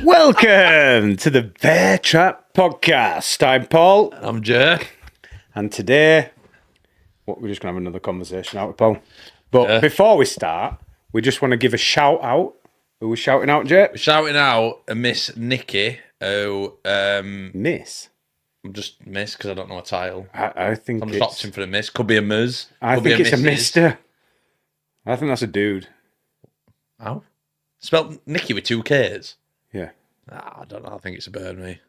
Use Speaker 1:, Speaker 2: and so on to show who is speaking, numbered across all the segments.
Speaker 1: Welcome to the Bear Trap Podcast. I'm Paul.
Speaker 2: I'm Jay.
Speaker 1: And today, we're just going to have another conversation out with Paul. But before we start, we just want to give a shout out. Who are we shouting out, Jay?
Speaker 2: We're shouting out a Miss Nikki, who...
Speaker 1: Miss?
Speaker 2: I'm just Miss because I don't know a title.
Speaker 1: I think
Speaker 2: I'm just opting for a Miss. Could be a Ms.
Speaker 1: I think it's a Mister. I think that's a dude.
Speaker 2: How? Spelled Nikki with 2 Ks?
Speaker 1: Yeah.
Speaker 2: I don't know. I think it's a bird, me.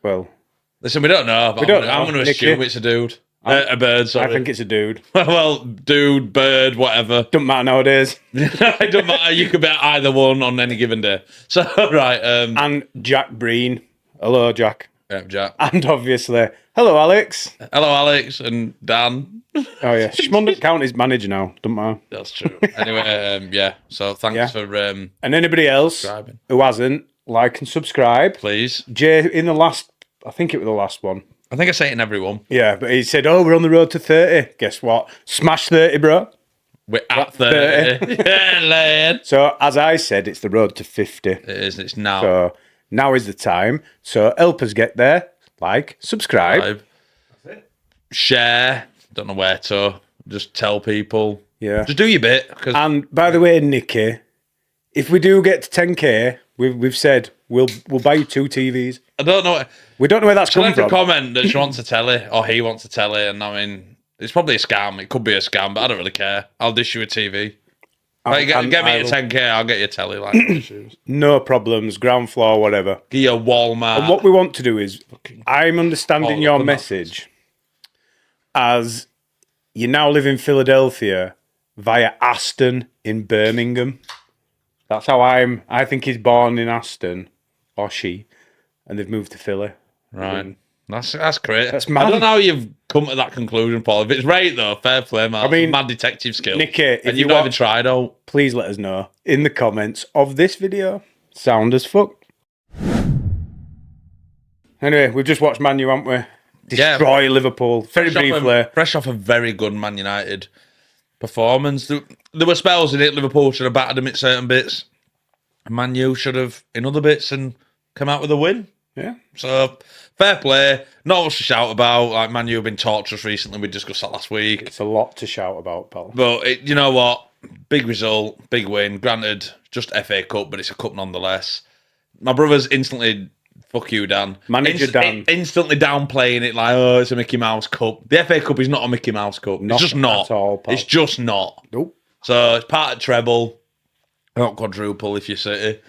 Speaker 1: Well...
Speaker 2: Listen, we don't know, but I'm going to assume it's a dude. A bird, sorry.
Speaker 1: I think it's a dude.
Speaker 2: Well, dude, bird, whatever.
Speaker 1: Doesn't matter nowadays.
Speaker 2: It doesn't matter. You could be either one on any given day. So, right.
Speaker 1: And Jack Breen. Hello, Jack.
Speaker 2: Yeah, Jack.
Speaker 1: And obviously, hello, Alex.
Speaker 2: Hello, Alex and Dan.
Speaker 1: Oh, yeah. Schmond count his manager now. Doesn't matter.
Speaker 2: That's true. Anyway, yeah. So, thanks for...
Speaker 1: and anybody else who hasn't, like and subscribe.
Speaker 2: Please.
Speaker 1: Jay, in the last... I think it was the last one.
Speaker 2: I think I say it in every one.
Speaker 1: Yeah, but he said, we're on the road to 30. Guess what? Smash 30, bro.
Speaker 2: We're at 30. Yeah, lad.
Speaker 1: So, as I said, it's the road to 50.
Speaker 2: It is. It's now.
Speaker 1: So, now is the time. So, help us get there. Like, subscribe.
Speaker 2: That's it. Share. Don't know where to. Just tell people.
Speaker 1: Yeah.
Speaker 2: Just do your bit.
Speaker 1: And, by the way, Nikki, if we do get to 10K, we've said we'll buy you 2 TVs.
Speaker 2: I don't know.
Speaker 1: We don't know where that's coming from.
Speaker 2: She left a comment that she wants a telly, or he wants a telly, and I mean, it's probably a scam. It could be a scam, but I don't really care. I'll dish you a TV. Get me a 10K, I'll get you a telly. Like
Speaker 1: no problems, ground floor, whatever.
Speaker 2: Get you a Walmart.
Speaker 1: And what we want to do is, I'm understanding your message as you now live in Philadelphia via Aston in Birmingham. That's how I think he's born in Aston, or she, and they've moved to Philly.
Speaker 2: Right. That's great.
Speaker 1: That's mad.
Speaker 2: I don't know how you've come to that conclusion, Paul. If it's right, though, fair play, man. I mean, mad detective skill.
Speaker 1: Nikki,
Speaker 2: and you've not even tried out.
Speaker 1: Please let us know in the comments of this video. Sound as fuck. Anyway, we've just watched Man U, haven't we? Destroy Liverpool. Very briefly.
Speaker 2: Fresh off a very good Man United performance. There were spells in it. Liverpool should have battered them at certain bits. Man U should have in other bits and come out with a win.
Speaker 1: Yeah.
Speaker 2: So, fair play. Not much to shout about. Like, Man U have been torturous recently. We discussed that last week.
Speaker 1: It's a lot to shout about, pal.
Speaker 2: But, you know what? Big result, big win. Granted, just FA Cup, but it's a cup nonetheless. My brother's instantly, fuck you, Dan.
Speaker 1: Manager Dan.
Speaker 2: Instantly downplaying it like, oh, it's a Mickey Mouse Cup. The FA Cup is not a Mickey Mouse Cup. It's just not.
Speaker 1: At all, pal.
Speaker 2: It's just not.
Speaker 1: Nope.
Speaker 2: So, it's part of treble. Not quadruple if you're City.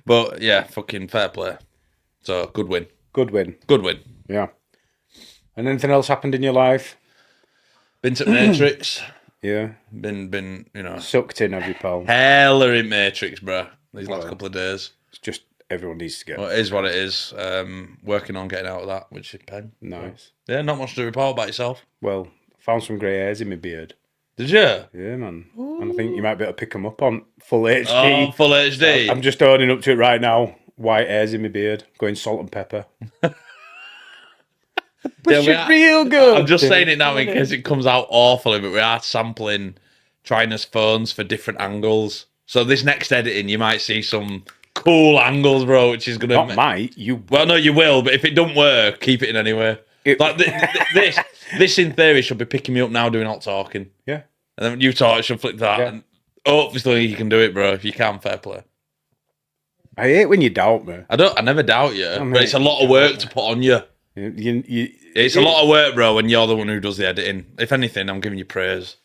Speaker 2: But, yeah, fucking fair play. So, good win.
Speaker 1: Good win.
Speaker 2: Good win.
Speaker 1: Yeah. And anything else happened in your life?
Speaker 2: Been to Matrix.
Speaker 1: Yeah.
Speaker 2: Been, you know.
Speaker 1: Sucked in, have you, pal?
Speaker 2: Hella in Matrix, bro. These last couple of days.
Speaker 1: It's just everyone needs to get.
Speaker 2: Well, it is what it is. Working on getting out of that, which is pen.
Speaker 1: Nice.
Speaker 2: Yeah, not much to report about yourself.
Speaker 1: Well, I found some grey hairs in my beard.
Speaker 2: Did you?
Speaker 1: Yeah, man. Ooh. And I think you might be able to pick them up on full HD.
Speaker 2: Oh, full HD.
Speaker 1: I'm just owning up to it right now. White hairs in my beard, going salt and pepper. But real good.
Speaker 2: I'm just saying it now in case it comes out awfully, but we are sampling Trina's phones for different angles. So this next editing, you might see some cool angles, bro, which is going to... Well, no, you will, but if it don't work, keep it in anyway. Like this in theory should be picking me up now doing hot talking.
Speaker 1: Yeah.
Speaker 2: And then you talk, it should flick that. Yeah. And obviously you can do it, bro. If you can, fair play.
Speaker 1: I hate when you doubt me.
Speaker 2: I never doubt you, but it's a lot of work to put on you. It's a lot of work, bro, when you're the one who does the editing. If anything, I'm giving you praise.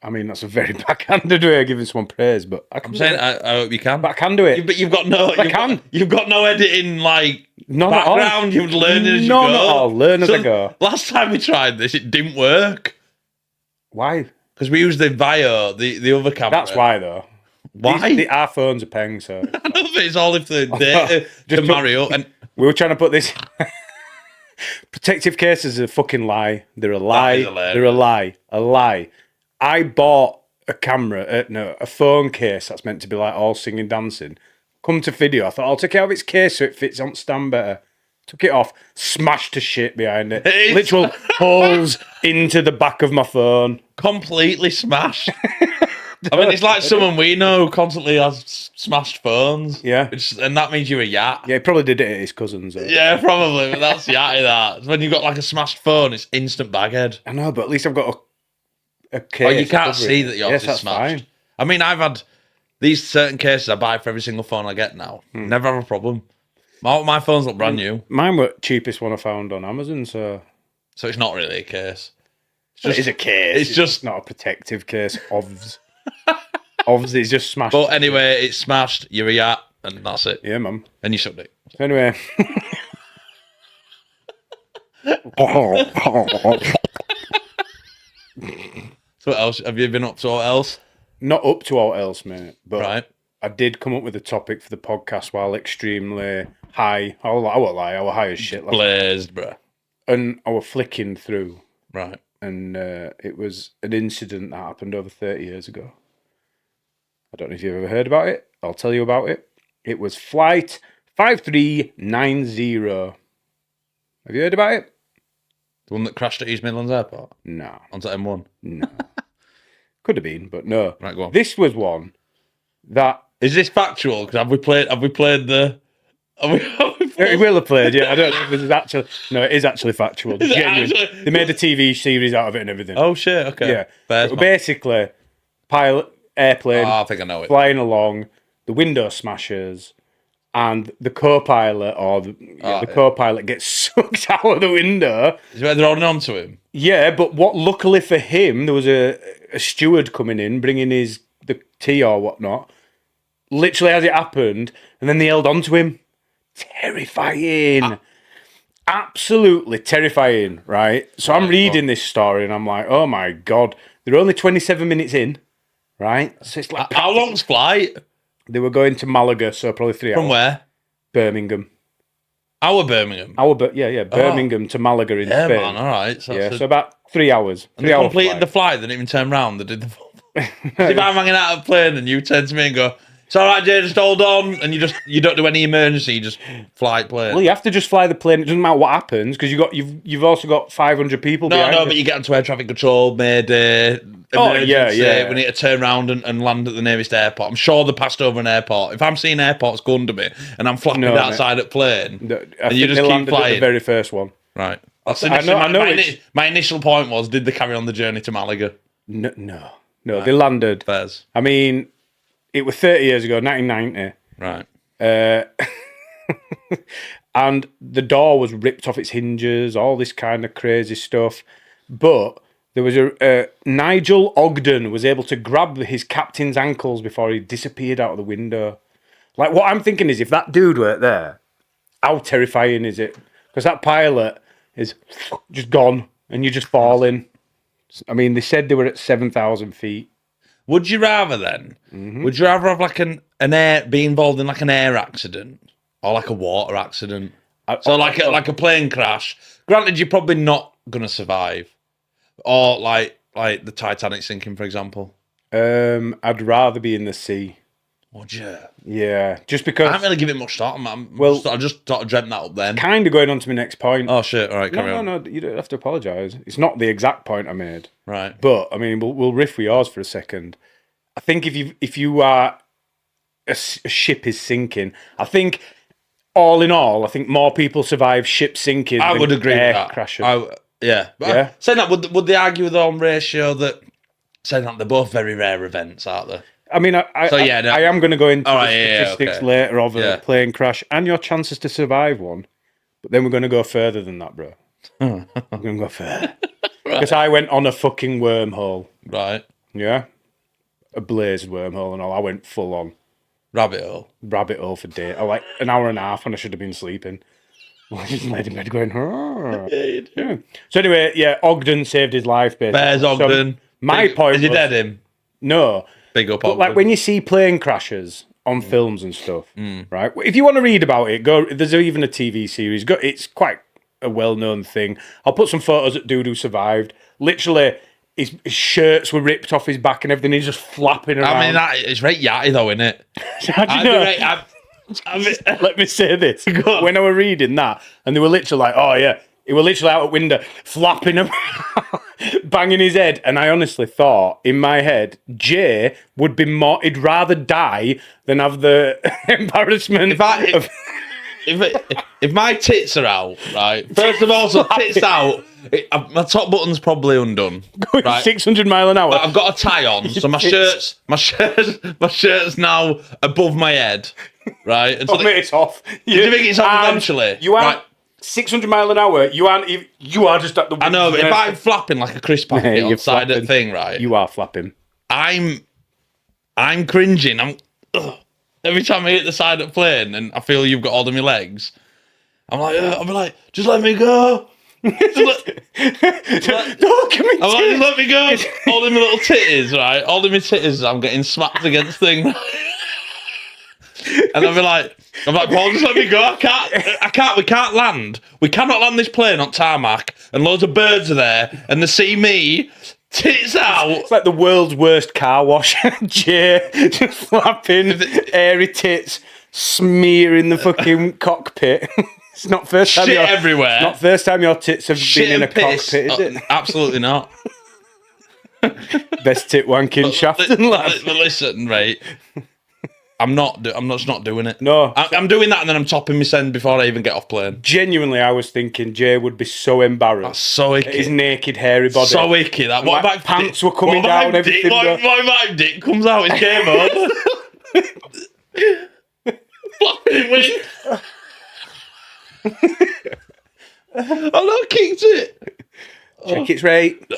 Speaker 1: I mean, that's a very backhanded way of giving someone praise, but I'm
Speaker 2: saying I hope you can.
Speaker 1: But I can do it.
Speaker 2: But you've got no... You've got no editing, like, background. You've learned it as you go.
Speaker 1: I'll learn as I go.
Speaker 2: Last time we tried this, it didn't work.
Speaker 1: Why?
Speaker 2: Because we used the Vio, the other camera.
Speaker 1: That's why, though.
Speaker 2: Why?
Speaker 1: Our phones are paying, so...
Speaker 2: I know, but it's all if the data to marry up. And
Speaker 1: we were trying to put this... Protective cases are a fucking lie. They're a lie. They're a lie. A lie. I bought a camera, a phone case that's meant to be like all singing, dancing. Come to video, I thought I'll take it out of its case so it fits on stand better. Took it off, smashed to shit behind it. Literal holes into the back of my phone.
Speaker 2: completely smashed. I mean, it's like someone we know who constantly has smashed phones.
Speaker 1: Yeah.
Speaker 2: And that means you're a yat.
Speaker 1: Yeah, he probably did it at his cousin's.
Speaker 2: Yeah, probably. But that's yatty, that. When you've got like a smashed phone, it's instant baghead.
Speaker 1: I know, but at least I've got a case.
Speaker 2: Oh, you can't see that yours is smashed.
Speaker 1: Fine.
Speaker 2: I mean, I've had these certain cases I buy for every single phone I get now. Never have a problem. My phones look brand new.
Speaker 1: Mine were cheapest one I found on Amazon, so
Speaker 2: it's not really a case.
Speaker 1: It is a case.
Speaker 2: It's just
Speaker 1: not a protective case. Obviously, it's just smashed.
Speaker 2: But anyway, it's smashed. You're a yacht, and that's it.
Speaker 1: Yeah, mum.
Speaker 2: And you sucked it.
Speaker 1: Anyway.
Speaker 2: So what else? Have you been up to what else?
Speaker 1: Not up to all else, mate. But
Speaker 2: right.
Speaker 1: I did come up with a topic for the podcast while extremely high. I won't lie, I was high as shit.
Speaker 2: Blazed, bro.
Speaker 1: And I was flicking through.
Speaker 2: Right.
Speaker 1: And it was an incident that happened over 30 years ago. I don't know if you've ever heard about it. I'll tell you about it. It was Flight 5390. Have you heard about it?
Speaker 2: The one that crashed at East Midlands Airport?
Speaker 1: No.
Speaker 2: Onto M1?
Speaker 1: No. Could have been, but no.
Speaker 2: Right, go on.
Speaker 1: This was one that...
Speaker 2: Is this factual? Because have we played the...
Speaker 1: It will have played, yeah. I don't know if it's actually... No, it is actually factual. They made a TV series out of it and everything.
Speaker 2: Oh, shit, okay.
Speaker 1: Yeah. Basically, airplane,
Speaker 2: I think I know it.
Speaker 1: Flying along, the window smashes, and the co-pilot co-pilot gets sucked out of the window.
Speaker 2: Is where they're holding on to him?
Speaker 1: Yeah, but luckily for him, there was a steward coming in, bringing the tea or whatnot, literally as it happened, and then they held on to him. Terrifying. Absolutely terrifying, right? So I'm reading this story, and I'm like, oh my God. They're only 27 minutes in, right? So it's like...
Speaker 2: How long's flight?
Speaker 1: They were going to Malaga, so probably 3 hours.
Speaker 2: From where?
Speaker 1: Birmingham.
Speaker 2: Birmingham?
Speaker 1: Birmingham to Malaga in Spain.
Speaker 2: Yeah, man, all right.
Speaker 1: So about 3 hours.
Speaker 2: And they completed the flight, they didn't even turn around, they did the... If I'm hanging out of a plane and you turn to me and go, it's all right, Jay, just hold on, and you don't do any emergency, you just fly plane.
Speaker 1: Well, you have to just fly the plane. It doesn't matter what happens, because you've also got 500 people behind you.
Speaker 2: But you get onto air traffic control, Mayday, emergency. We need to turn around and land at the nearest airport. I'm sure they passed over an airport. If I'm seeing airports go under me and I'm flapping outside at plane, and you just keep flying.
Speaker 1: The very first one.
Speaker 2: Right. My initial point was, did they carry on the journey to Malaga?
Speaker 1: No, they landed.
Speaker 2: Fairs.
Speaker 1: I mean, it was 30 years ago, 1990.
Speaker 2: Right.
Speaker 1: And the door was ripped off its hinges, all this kind of crazy stuff. But there was Nigel Ogden was able to grab his captain's ankles before he disappeared out of the window. Like, what I'm thinking is, if that dude weren't there, how terrifying is it? Because that pilot is just gone and you're just falling. I mean, they said they were at 7,000 feet.
Speaker 2: Would you rather then? Mm-hmm. Would you rather have like be involved in like an air accident or like a water accident? Like a plane crash. Granted, you're probably not gonna survive, or like the Titanic sinking, for example.
Speaker 1: I'd rather be in the sea.
Speaker 2: Would you?
Speaker 1: Yeah, just because
Speaker 2: I don't really give it much thought. I just sort of dreamt that up then.
Speaker 1: Kind of going on to my next point.
Speaker 2: Oh shit! All right, carry on.
Speaker 1: No, you don't have to apologise. It's not the exact point I made.
Speaker 2: Right.
Speaker 1: But I mean, we'll riff with yours for a second. I think if you are a ship is sinking, I think all in all, I think more people survive ship sinking.
Speaker 2: I would agree with that.
Speaker 1: Crashes.
Speaker 2: Saying that, would they argue with their own ratio that saying that they're both very rare events, aren't they?
Speaker 1: I mean, I am going to go into the statistics later of a plane crash and your chances to survive one. But then we're going to go further than that, bro. We're going to go further. Because I went on a fucking wormhole.
Speaker 2: Right.
Speaker 1: Yeah? A blazed wormhole and all. I went full on.
Speaker 2: Rabbit hole
Speaker 1: for days. Like an hour and a half when I should have been sleeping. I just laid in bed going, yeah. So anyway, Ogden saved his life, basically.
Speaker 2: There's Ogden.
Speaker 1: So my point
Speaker 2: is he dead, him?
Speaker 1: No.
Speaker 2: Big up,
Speaker 1: Ogden. Like when you see plane crashes on films and stuff, right? If you want to read about it, there's even a TV series. It's quite a well-known thing. I'll put some photos that dude who survived. Literally, his shirts were ripped off his back and everything. He's just flapping around.
Speaker 2: I mean, it's right yatty though, isn't it?
Speaker 1: Let me say this. When I were reading that, and they were literally like, oh yeah, he were literally out a window flapping about. banging his head, and I honestly thought in my head, Jay would be more. He'd rather die than have the embarrassment.
Speaker 2: If my tits are out, right? First of all, so tits out. My top button's probably undone.
Speaker 1: Going
Speaker 2: right?
Speaker 1: 600 mile an hour.
Speaker 2: But I've got a tie on, so my shirt's now above my head, right?
Speaker 1: Mate, it's off.
Speaker 2: Do you think it's off eventually?
Speaker 1: You are 600 mile an hour. You aren't. You are just at the.
Speaker 2: I know, but if I'm flapping like a crisp packet on side of the thing, right?
Speaker 1: You are flapping.
Speaker 2: I'm cringing. Every time I hit the side of the plane and I feel you've got hold of my legs, I'll be like, just let me go. No,
Speaker 1: come in.
Speaker 2: Just let me go. Holding my little titties, right? Holding my titties, I'm getting smacked against things. And I'm like, Paul, just let me go. I can't. We can't land. We cannot land this plane on tarmac, and loads of birds are there, and they see me. Tits out.
Speaker 1: It's like the world's worst car wash. Jay just flapping, airy tits, smearing the fucking cockpit. It's not first time.
Speaker 2: Shit everywhere.
Speaker 1: Not first time your tits have been in a cockpit, is it?
Speaker 2: Absolutely not.
Speaker 1: Best tit wanking shaft in life.
Speaker 2: Listen, right. I'm just not doing it.
Speaker 1: No,
Speaker 2: I'm doing that, and then I'm topping my send before I even get off plane.
Speaker 1: Genuinely, I was thinking Jay would be so embarrassed.
Speaker 2: That's so icky.
Speaker 1: His naked, hairy body.
Speaker 2: So icky. That what about
Speaker 1: pants were coming down? Everything.
Speaker 2: What about dick comes out? His game on. I'm not kicked it.
Speaker 1: Check its rate.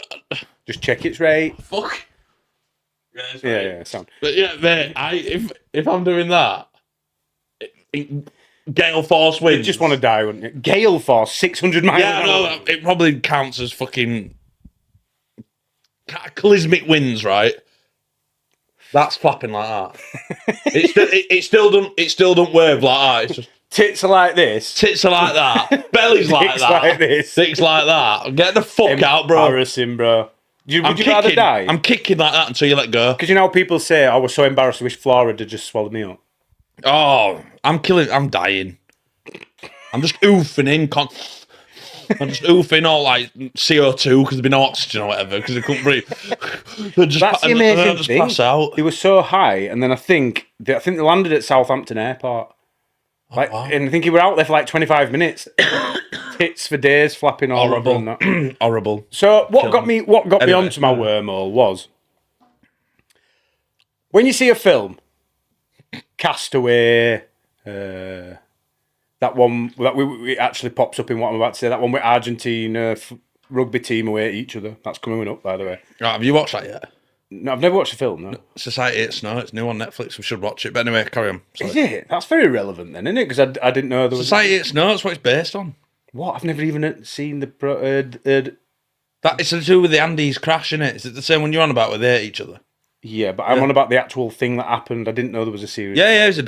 Speaker 1: Just check its rate.
Speaker 2: Fuck.
Speaker 1: Yeah, sound.
Speaker 2: But yeah, mate, if I'm doing that, gale force winds.
Speaker 1: You'd just want to die, wouldn't you? Gale force, 600 miles.
Speaker 2: Yeah, no, it probably counts as fucking cataclysmic winds, right? That's flapping like that. it still don't wave like that. It's just
Speaker 1: tits are like this.
Speaker 2: Tits are like that. Belly's like that.
Speaker 1: Like this.
Speaker 2: Dicks like that. Get the fuck out, bro.
Speaker 1: Embarrassing, bro. Would you rather die?
Speaker 2: I'm kicking like that until you let go.
Speaker 1: Because you know how people say, I was so embarrassed, I wish Flora had just swallowed me up.
Speaker 2: Oh, I'm dying. I'm just oofing in. I'm just oofing all like CO2 because there'd be no oxygen or whatever because they couldn't breathe.
Speaker 1: That's the amazing thing.
Speaker 2: Pass out.
Speaker 1: They were so high, and then I think they landed at Southampton Airport. Like,
Speaker 2: wow.
Speaker 1: And I think he were out there for like 25 minutes. Tits for days, flapping all over and that.
Speaker 2: Horrible.
Speaker 1: So what got me onto my wormhole was when you see a film, Castaway, that one that it actually pops up in what I'm about to say. That one with Argentina rugby team away at each other. That's coming up, by the way.
Speaker 2: Right, have you watched that yet?
Speaker 1: No, I've never watched the film. No.
Speaker 2: Society 8 Snow. It's new on Netflix. We should watch it. But anyway, carry on. Sorry.
Speaker 1: Is it? That's very relevant then, isn't it? Because I didn't know there was
Speaker 2: Society 8 Snow. That's what it's based on.
Speaker 1: What? I've never even seen the
Speaker 2: That it's to do with the Andes crash, isn't it? Is it the same one you're on about where they hate each other?
Speaker 1: Yeah, but I'm on about the actual thing that happened. I didn't know there was a series.
Speaker 2: Yeah, it's a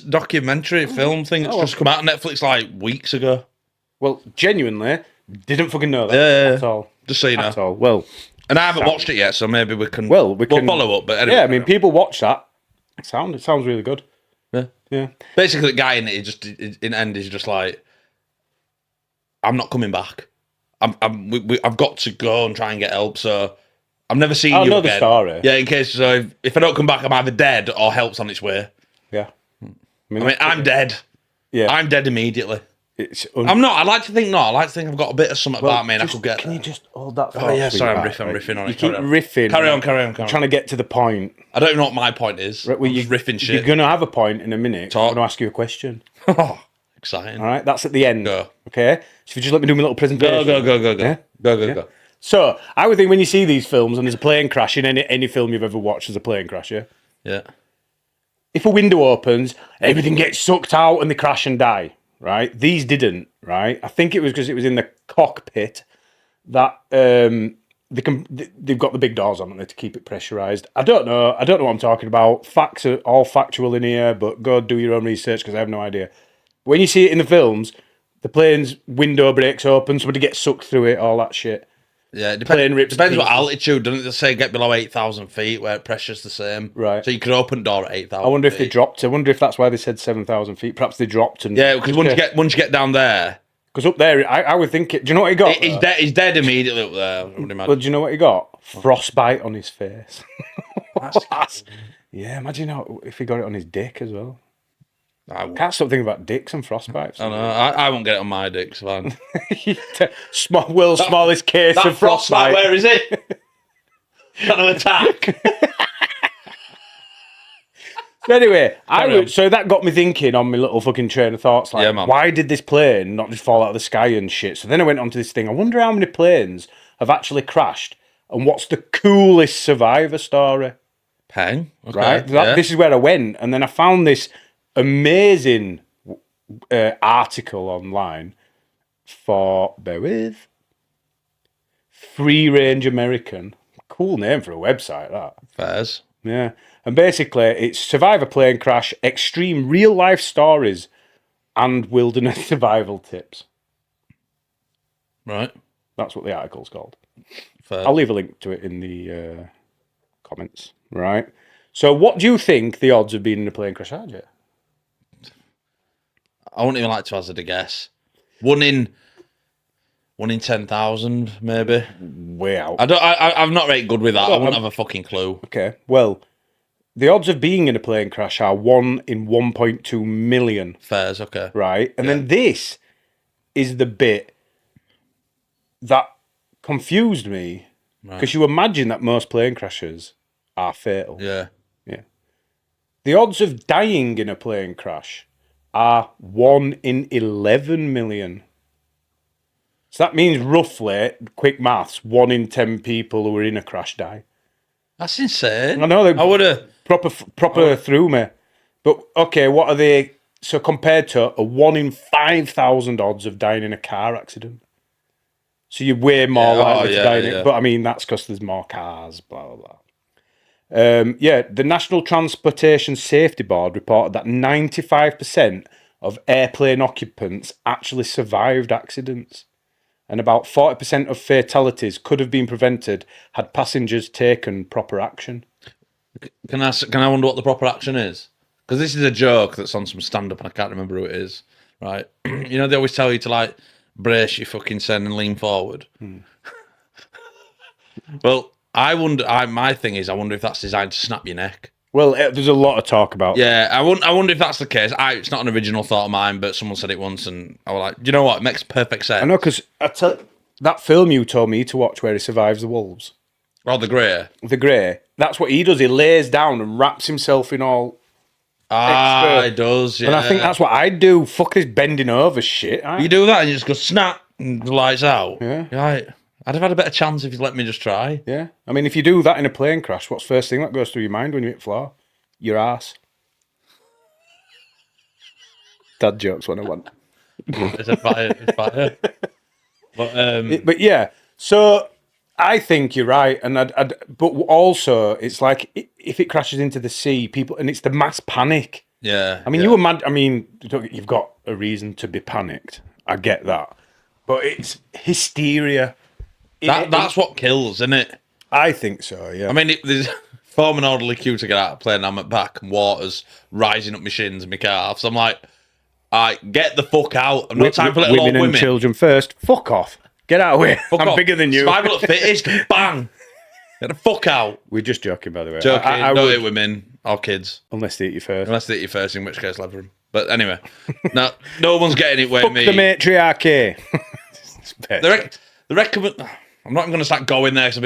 Speaker 2: documentary film thing that's just come out on Netflix like weeks ago.
Speaker 1: Well, genuinely, didn't fucking know that at all.
Speaker 2: Just so you know.
Speaker 1: At all. Well,
Speaker 2: and I haven't watched it yet, so maybe we can.
Speaker 1: We'll
Speaker 2: follow up. But anyway,
Speaker 1: yeah, I mean, people watch that. It sounds really good. Yeah.
Speaker 2: Basically, the guy in it, in the end, is just like, I'm not coming back. I've got to go and try and get help. So I've never seen you again.
Speaker 1: The story.
Speaker 2: Yeah, in case if I don't come back, I'm either dead or help's on its way.
Speaker 1: Yeah.
Speaker 2: I mean, I'm dead.
Speaker 1: Yeah.
Speaker 2: I'm dead immediately. I'm not. I like to think not. I like to think I've got a bit of something about me and I could get.
Speaker 1: Can you just hold that thought?
Speaker 2: Oh yeah, sorry, I'm riffing on it.
Speaker 1: You keep riffing.
Speaker 2: Carry on.
Speaker 1: Trying to get to the point.
Speaker 2: I don't even know what my point is.
Speaker 1: Right, well,
Speaker 2: you're riffing shit.
Speaker 1: You're gonna have a point in a minute. I'm gonna ask you a question.
Speaker 2: Oh, exciting.
Speaker 1: All right, that's at the end.
Speaker 2: Go.
Speaker 1: Okay. So if you just let me do my little presentation.
Speaker 2: Go.
Speaker 1: Yeah?
Speaker 2: Go.
Speaker 1: So I would think when you see these films and there's a plane crash in any film you've ever watched, there's a plane crash.
Speaker 2: Yeah.
Speaker 1: If a window opens, everything gets sucked out and they crash and die. Right? These didn't. Right? I think it was because it was in the cockpit that they've got the big doors on it to keep it pressurized. I don't know what I'm talking about. Facts are all factual in here, but go do your own research because I have no idea. When you see it in the films, the plane's window breaks open, somebody gets sucked through it, all that shit.
Speaker 2: Yeah, it depends what altitude, doesn't it? Say get below 8,000 feet where pressure's the same.
Speaker 1: Right.
Speaker 2: So you could open door at 8,000.
Speaker 1: I wonder if they dropped. I wonder if that's why they said 7,000 feet. Perhaps they dropped and
Speaker 2: because once you get down there,
Speaker 1: Because up there, I would think it. Do you know what he got?
Speaker 2: He's dead immediately up there.
Speaker 1: Well, do you know what he got? Frostbite on his face.
Speaker 2: That's
Speaker 1: yeah, imagine if he got it on his dick as well.
Speaker 2: I
Speaker 1: can't stop thinking about dicks and frostbites.
Speaker 2: I know. I won't get it on my dick, so fine.
Speaker 1: World's smallest case of frostbite.
Speaker 2: Where is it? Trying to attack.
Speaker 1: So anyway, so that got me thinking on my little fucking train of thoughts. Like, why did this plane not just fall out of the sky and shit? So then I went on to this thing. I wonder how many planes have actually crashed, and what's the coolest survivor story?
Speaker 2: Peng. Okay.
Speaker 1: Right. This is where I went, and then I found this amazing article online for, bear with, Free Range American. Cool name for a website, that.
Speaker 2: Fairs.
Speaker 1: Yeah. And basically, it's survivor plane crash, extreme real life stories, and wilderness survival tips.
Speaker 2: Right.
Speaker 1: That's what the article's called.
Speaker 2: Fair.
Speaker 1: I'll leave a link to it in the comments. Right. So, what do you think the odds of being in a plane crash are, Jay?
Speaker 2: I wouldn't even like to hazard a guess. One in 10,000, maybe.
Speaker 1: Way out.
Speaker 2: I'm not very good with that. I wouldn't have a fucking clue.
Speaker 1: Okay. Well, the odds of being in a plane crash are 1 in 1.2 million.
Speaker 2: Fairs, okay.
Speaker 1: Right? And then this is the bit that confused me. Because you imagine that most plane crashes are fatal.
Speaker 2: Yeah.
Speaker 1: Yeah. The odds of dying in a plane crash are 1 in 11 million. So that means roughly, quick maths, 1 in 10 people who are in a crash die.
Speaker 2: That's insane.
Speaker 1: I know.
Speaker 2: I would have...
Speaker 1: Proper through me. But, okay, what are they... So compared to a 1 in 5,000 odds of dying in a car accident. So you're way more likely to die in it. But, I mean, that's because there's more cars, blah, blah, blah. The National Transportation Safety Board reported that 95% of airplane occupants actually survived accidents. And about 40% of fatalities could have been prevented had passengers taken proper action.
Speaker 2: Can I wonder what the proper action is? Because this is a joke that's on some stand-up and I can't remember who it is, right? You know, they always tell you to, like, brace your fucking sen and lean forward. Well, my thing is, I wonder if that's designed to snap your neck.
Speaker 1: Well, there's a lot of talk about.
Speaker 2: Yeah, I wonder if that's the case. It's not an original thought of mine, but someone said it once, and I was like, do you know what? It makes perfect sense.
Speaker 1: I know, because that film you told me to watch where he survives the wolves.
Speaker 2: Oh, the Grey.
Speaker 1: The Grey. That's what he does. He lays down and wraps himself in all.
Speaker 2: He does, yeah.
Speaker 1: And I think that's what I'd do. Fuck this bending over shit.
Speaker 2: You do that and you just go snap and the lights out.
Speaker 1: Yeah.
Speaker 2: You're like, I'd have had a better chance if you'd let me just try.
Speaker 1: Yeah. I mean, if you do that in a plane crash, what's the first thing that goes through your mind when you hit floor? Your ass. Dad jokes when I want.
Speaker 2: It's a fire.
Speaker 1: But yeah, so I think you're right, and but also it's like if it crashes into the sea, people, and it's the mass panic.
Speaker 2: Yeah.
Speaker 1: I mean, you imagine. I mean, you've got a reason to be panicked. I get that, but it's hysteria.
Speaker 2: That's what kills, isn't it?
Speaker 1: I think so. Yeah.
Speaker 2: I mean, there's form an orderly queue to get out of the plane. I'm at back and water's rising up my shins and my calves. I'm like, all right, get the fuck out. I'm not time for little old women.
Speaker 1: And children first. Fuck off. Get out of here. I'm bigger than you.
Speaker 2: Survival at fittest. Bang. Get the fuck out.
Speaker 1: We're just joking, by the way.
Speaker 2: Joking. Don't hit women or kids.
Speaker 1: Unless they eat you first.
Speaker 2: Unless they eat you first, in which case, lever them. But anyway, no one's getting it with
Speaker 1: fuck
Speaker 2: me.
Speaker 1: The matriarchy.
Speaker 2: The recommend. I'm not going to start going there because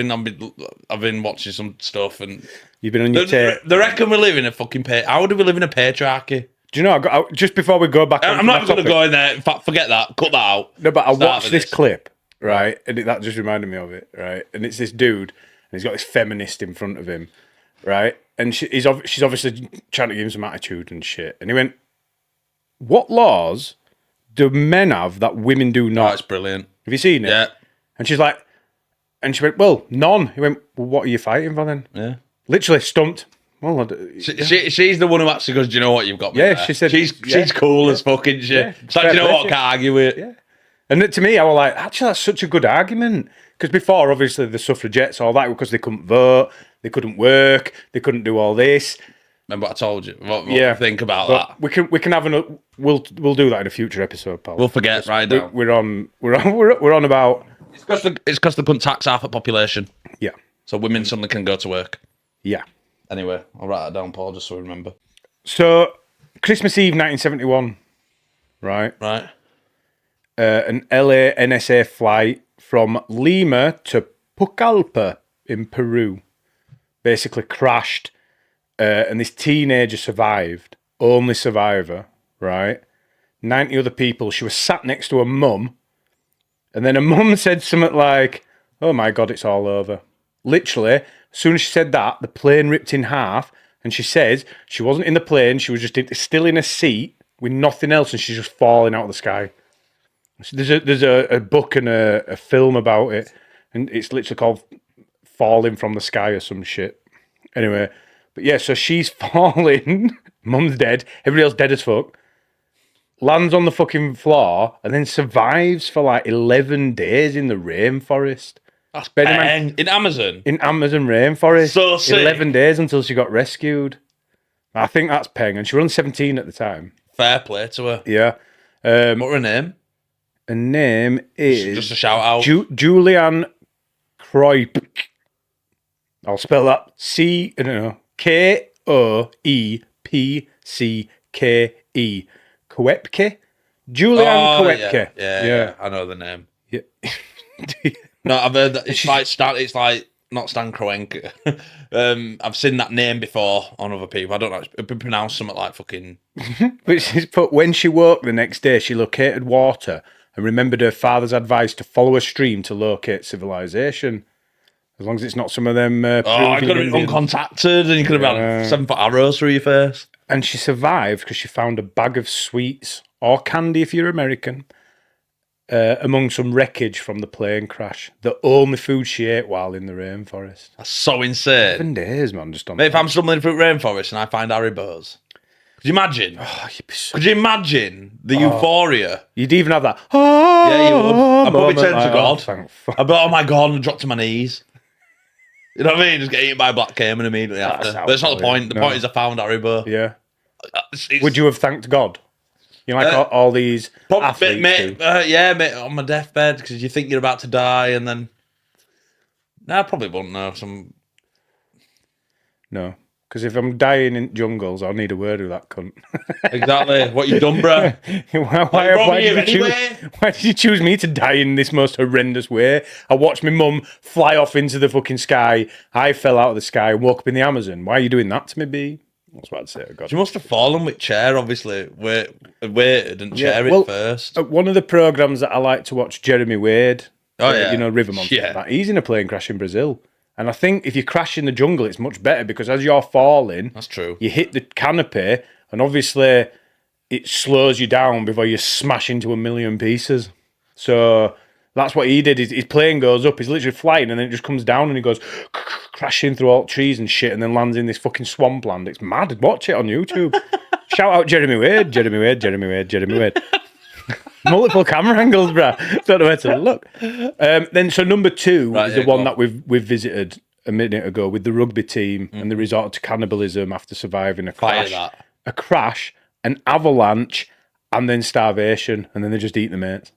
Speaker 2: I've been watching some stuff and
Speaker 1: you've been on your tape.
Speaker 2: They reckon we live in a fucking how do we live in a patriarchy?
Speaker 1: Do you know? Just before we go back,
Speaker 2: I'm not going to go in there. In fact, forget that. Cut that out.
Speaker 1: No, but I watched this clip, right, and that just reminded me of it, right. And it's this dude, and he's got this feminist in front of him, right, and she's obviously trying to give him some attitude and shit. And he went, "What laws do men have that women do not?"
Speaker 2: Oh, it's brilliant.
Speaker 1: Have you seen it?
Speaker 2: Yeah.
Speaker 1: And she's like. And she went, "Well, none." He went, "Well, what are you fighting for then?"
Speaker 2: Yeah.
Speaker 1: Literally stumped. Well,
Speaker 2: she's the one who actually goes, "Do you know what? You've got me."
Speaker 1: Yeah,
Speaker 2: there.
Speaker 1: she said
Speaker 2: she's cool as fucking shit.
Speaker 1: Yeah,
Speaker 2: it's like, you know what? I can't argue with it.
Speaker 1: Yeah. And to me, I was like, actually, that's such a good argument. Because before, obviously, the suffragettes, all that, because they couldn't vote, they couldn't work, they couldn't do all this.
Speaker 2: Remember what I told you? What you think about that?
Speaker 1: We can have we'll do that in a future episode, pal.
Speaker 2: We'll forget right now.
Speaker 1: We're on about.
Speaker 2: It's because they couldn't tax half the population.
Speaker 1: Yeah.
Speaker 2: So women suddenly can go to work.
Speaker 1: Yeah.
Speaker 2: Anyway, I'll write that down, Paul, just so we remember.
Speaker 1: So Christmas Eve, 1971. Right.
Speaker 2: Right.
Speaker 1: An LA NSA flight from Lima to Pucallpa in Peru basically crashed, and this teenager survived. Only survivor, right? 90 other people. She was sat next to her mum, and then her mum said something like, "Oh my God, it's all over." Literally, as soon as she said that, the plane ripped in half, and she says she wasn't in the plane, she was just still in a seat with nothing else, and she's just falling out of the sky. There's a book and a film about it, and it's literally called Falling from the Sky or some shit. Anyway, but yeah, so she's falling, mum's dead, everybody else dead as fuck, lands on the fucking floor, and then survives for like 11 days in the rainforest.
Speaker 2: That's bang. In Amazon?
Speaker 1: In Amazon rainforest.
Speaker 2: So sick.
Speaker 1: 11 days until she got rescued. I think that's peng, and she was only 17 at the time.
Speaker 2: Fair play to her.
Speaker 1: Yeah.
Speaker 2: What's her name?
Speaker 1: Her name is...
Speaker 2: Just a shout out.
Speaker 1: Julianne Kroip. I'll spell that. Koepcke. Koepke? Julianne Koepke.
Speaker 2: Yeah, I know the name.
Speaker 1: Yeah.
Speaker 2: No, I've heard that it's like not Stan Kroenke. I've seen that name before on other people. I don't know. It'd be pronounced something like fucking...
Speaker 1: But she's put, when she woke the next day, she located water and remembered her father's advice to follow a stream to locate civilization. As long as it's not some of them...
Speaker 2: I could have been uncontacted, and you could have had 7-foot arrows through your face.
Speaker 1: And she survived because she found a bag of sweets, or candy if you're American, among some wreckage from the plane crash. The only food she ate while in the rainforest.
Speaker 2: That's so insane.
Speaker 1: 7 days, man, just on.
Speaker 2: Mate, if I'm stumbling through rainforest and I find Haribos, could you imagine? Could you imagine the euphoria?
Speaker 1: You'd even have that.
Speaker 2: Yeah, you would. I'd probably turn to God.
Speaker 1: Thank
Speaker 2: I'd be like, oh my God, and drop to my knees. You know what I mean? Just get eaten by a black caiman immediately after. But that's not the point. The point is I found Haribo.
Speaker 1: Yeah. Would you have thanked God? You know, like all these athletes
Speaker 2: mate, mate, on my deathbed, because you think you're about to die, and then... No, I probably wouldn't know.
Speaker 1: No, because if I'm dying in jungles, I'll need a word with that cunt.
Speaker 2: Exactly. What you done, bro?
Speaker 1: Why did you choose me to die in this most horrendous way? I watched my mum fly off into the fucking sky. I fell out of the sky and woke up in the Amazon. Why are you doing that to me, B? That's what I'd say. God.
Speaker 2: She must have fallen with chair, obviously. Waited and chair it first.
Speaker 1: One of the programmes that I like to watch, Jeremy Wade.
Speaker 2: Oh, yeah.
Speaker 1: You know, River Monster. Yeah. He's in a plane crash in Brazil. And I think if you crash in the jungle, it's much better because as you're falling...
Speaker 2: That's true.
Speaker 1: You hit the canopy and obviously it slows you down before you smash into a million pieces. So that's what he did. His plane goes up, he's literally flying, and then it just comes down and he goes crashing through all the trees and shit and then lands in this fucking swampland. It's mad. Watch it on YouTube. Shout out Jeremy Wade. Multiple camera angles, bruh. Don't know where to look. Then, so number 2 is the one that we've visited a minute ago with the rugby team, and they resorted to cannibalism after surviving a crash, an avalanche, and then starvation, and then they just eat the mates.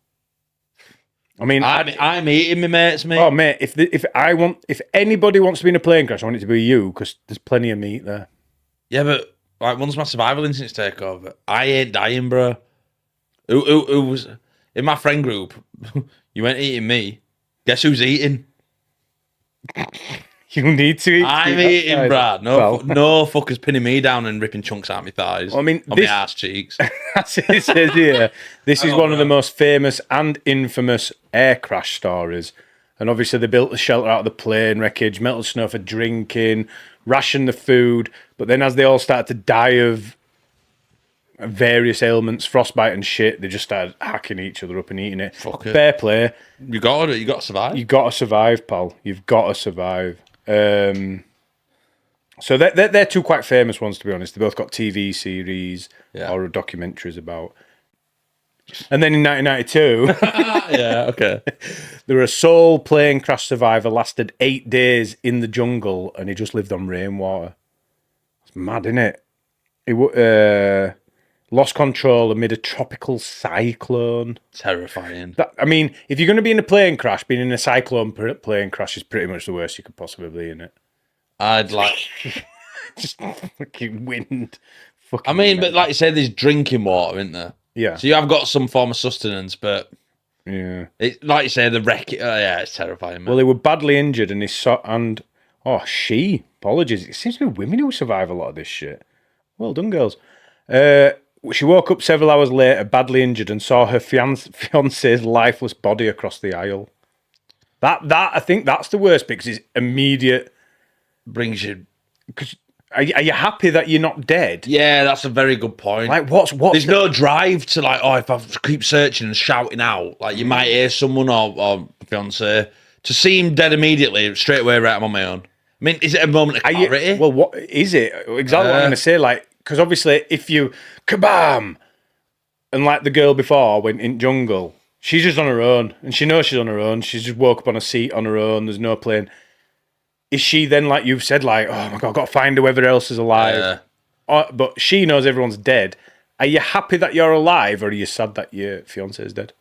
Speaker 1: I mean,
Speaker 2: I'm eating my mates, mate.
Speaker 1: Oh, mate, if anybody wants to be in a plane crash, I want it to be you because there's plenty of meat there.
Speaker 2: Yeah, but like once my survival instincts take over, I ain't dying, bro. Who was in my friend group? You ain't eating me. Guess who's eating?
Speaker 1: You need to eat.
Speaker 2: I'm eating, Brad. No fuckers pinning me down and ripping chunks out my thighs.
Speaker 1: I mean,
Speaker 2: on my ass cheeks.
Speaker 1: That's it says here. This is one of the most famous and infamous air crash stories. And obviously they built the shelter out of the plane wreckage, melted snow for drinking, rationed the food. But then as they all started to die of various ailments, frostbite and shit, they just started hacking each other up and eating it.
Speaker 2: Fuck it.
Speaker 1: Fair play.
Speaker 2: You got to survive.
Speaker 1: You got to survive, pal. You've got to survive. So they're two quite famous ones, to be honest. They both got TV series or documentaries about. And then in 1992,
Speaker 2: yeah, okay,
Speaker 1: there were a sole plane crash survivor lasted 8 days in the jungle, and he just lived on rainwater. It's mad, isn't it? He lost control amid a tropical cyclone.
Speaker 2: Terrifying.
Speaker 1: I mean, if you're going to be in a plane crash, being in a cyclone plane crash is pretty much the worst you could possibly be in it.
Speaker 2: I'd like...
Speaker 1: Just fucking wind.
Speaker 2: I mean, but like you said, there's drinking water, isn't there?
Speaker 1: Yeah.
Speaker 2: So you have got some form of sustenance, but...
Speaker 1: Yeah.
Speaker 2: Like you say, the wreck... yeah, it's terrifying, man.
Speaker 1: Well, they were badly injured and apologies. It seems to be women who survive a lot of this shit. Well done, girls. She woke up several hours later, badly injured, and saw her fiance's lifeless body across the aisle. That I think that's the worst because it's immediate.
Speaker 2: Brings you.
Speaker 1: Because are you happy that you're not dead?
Speaker 2: Yeah, that's a very good point.
Speaker 1: Like what's
Speaker 2: There's no drive to like, if I keep searching and shouting out, like you might hear someone or fiance to see him dead immediately straight away. Right, I'm on my own. I mean, is it a moment of clarity?
Speaker 1: Well, what is it? Exactly what I'm going to say. Like, because obviously, if you kabam, and like the girl before went in jungle, she's just on her own, and she knows she's on her own. She's just woke up on a seat on her own. There's no plane. Is she then, like you've said, like, oh my God, I've got to find whoever else is alive? But she knows everyone's dead. Are you happy that you're alive, or are you sad that your fiance is dead?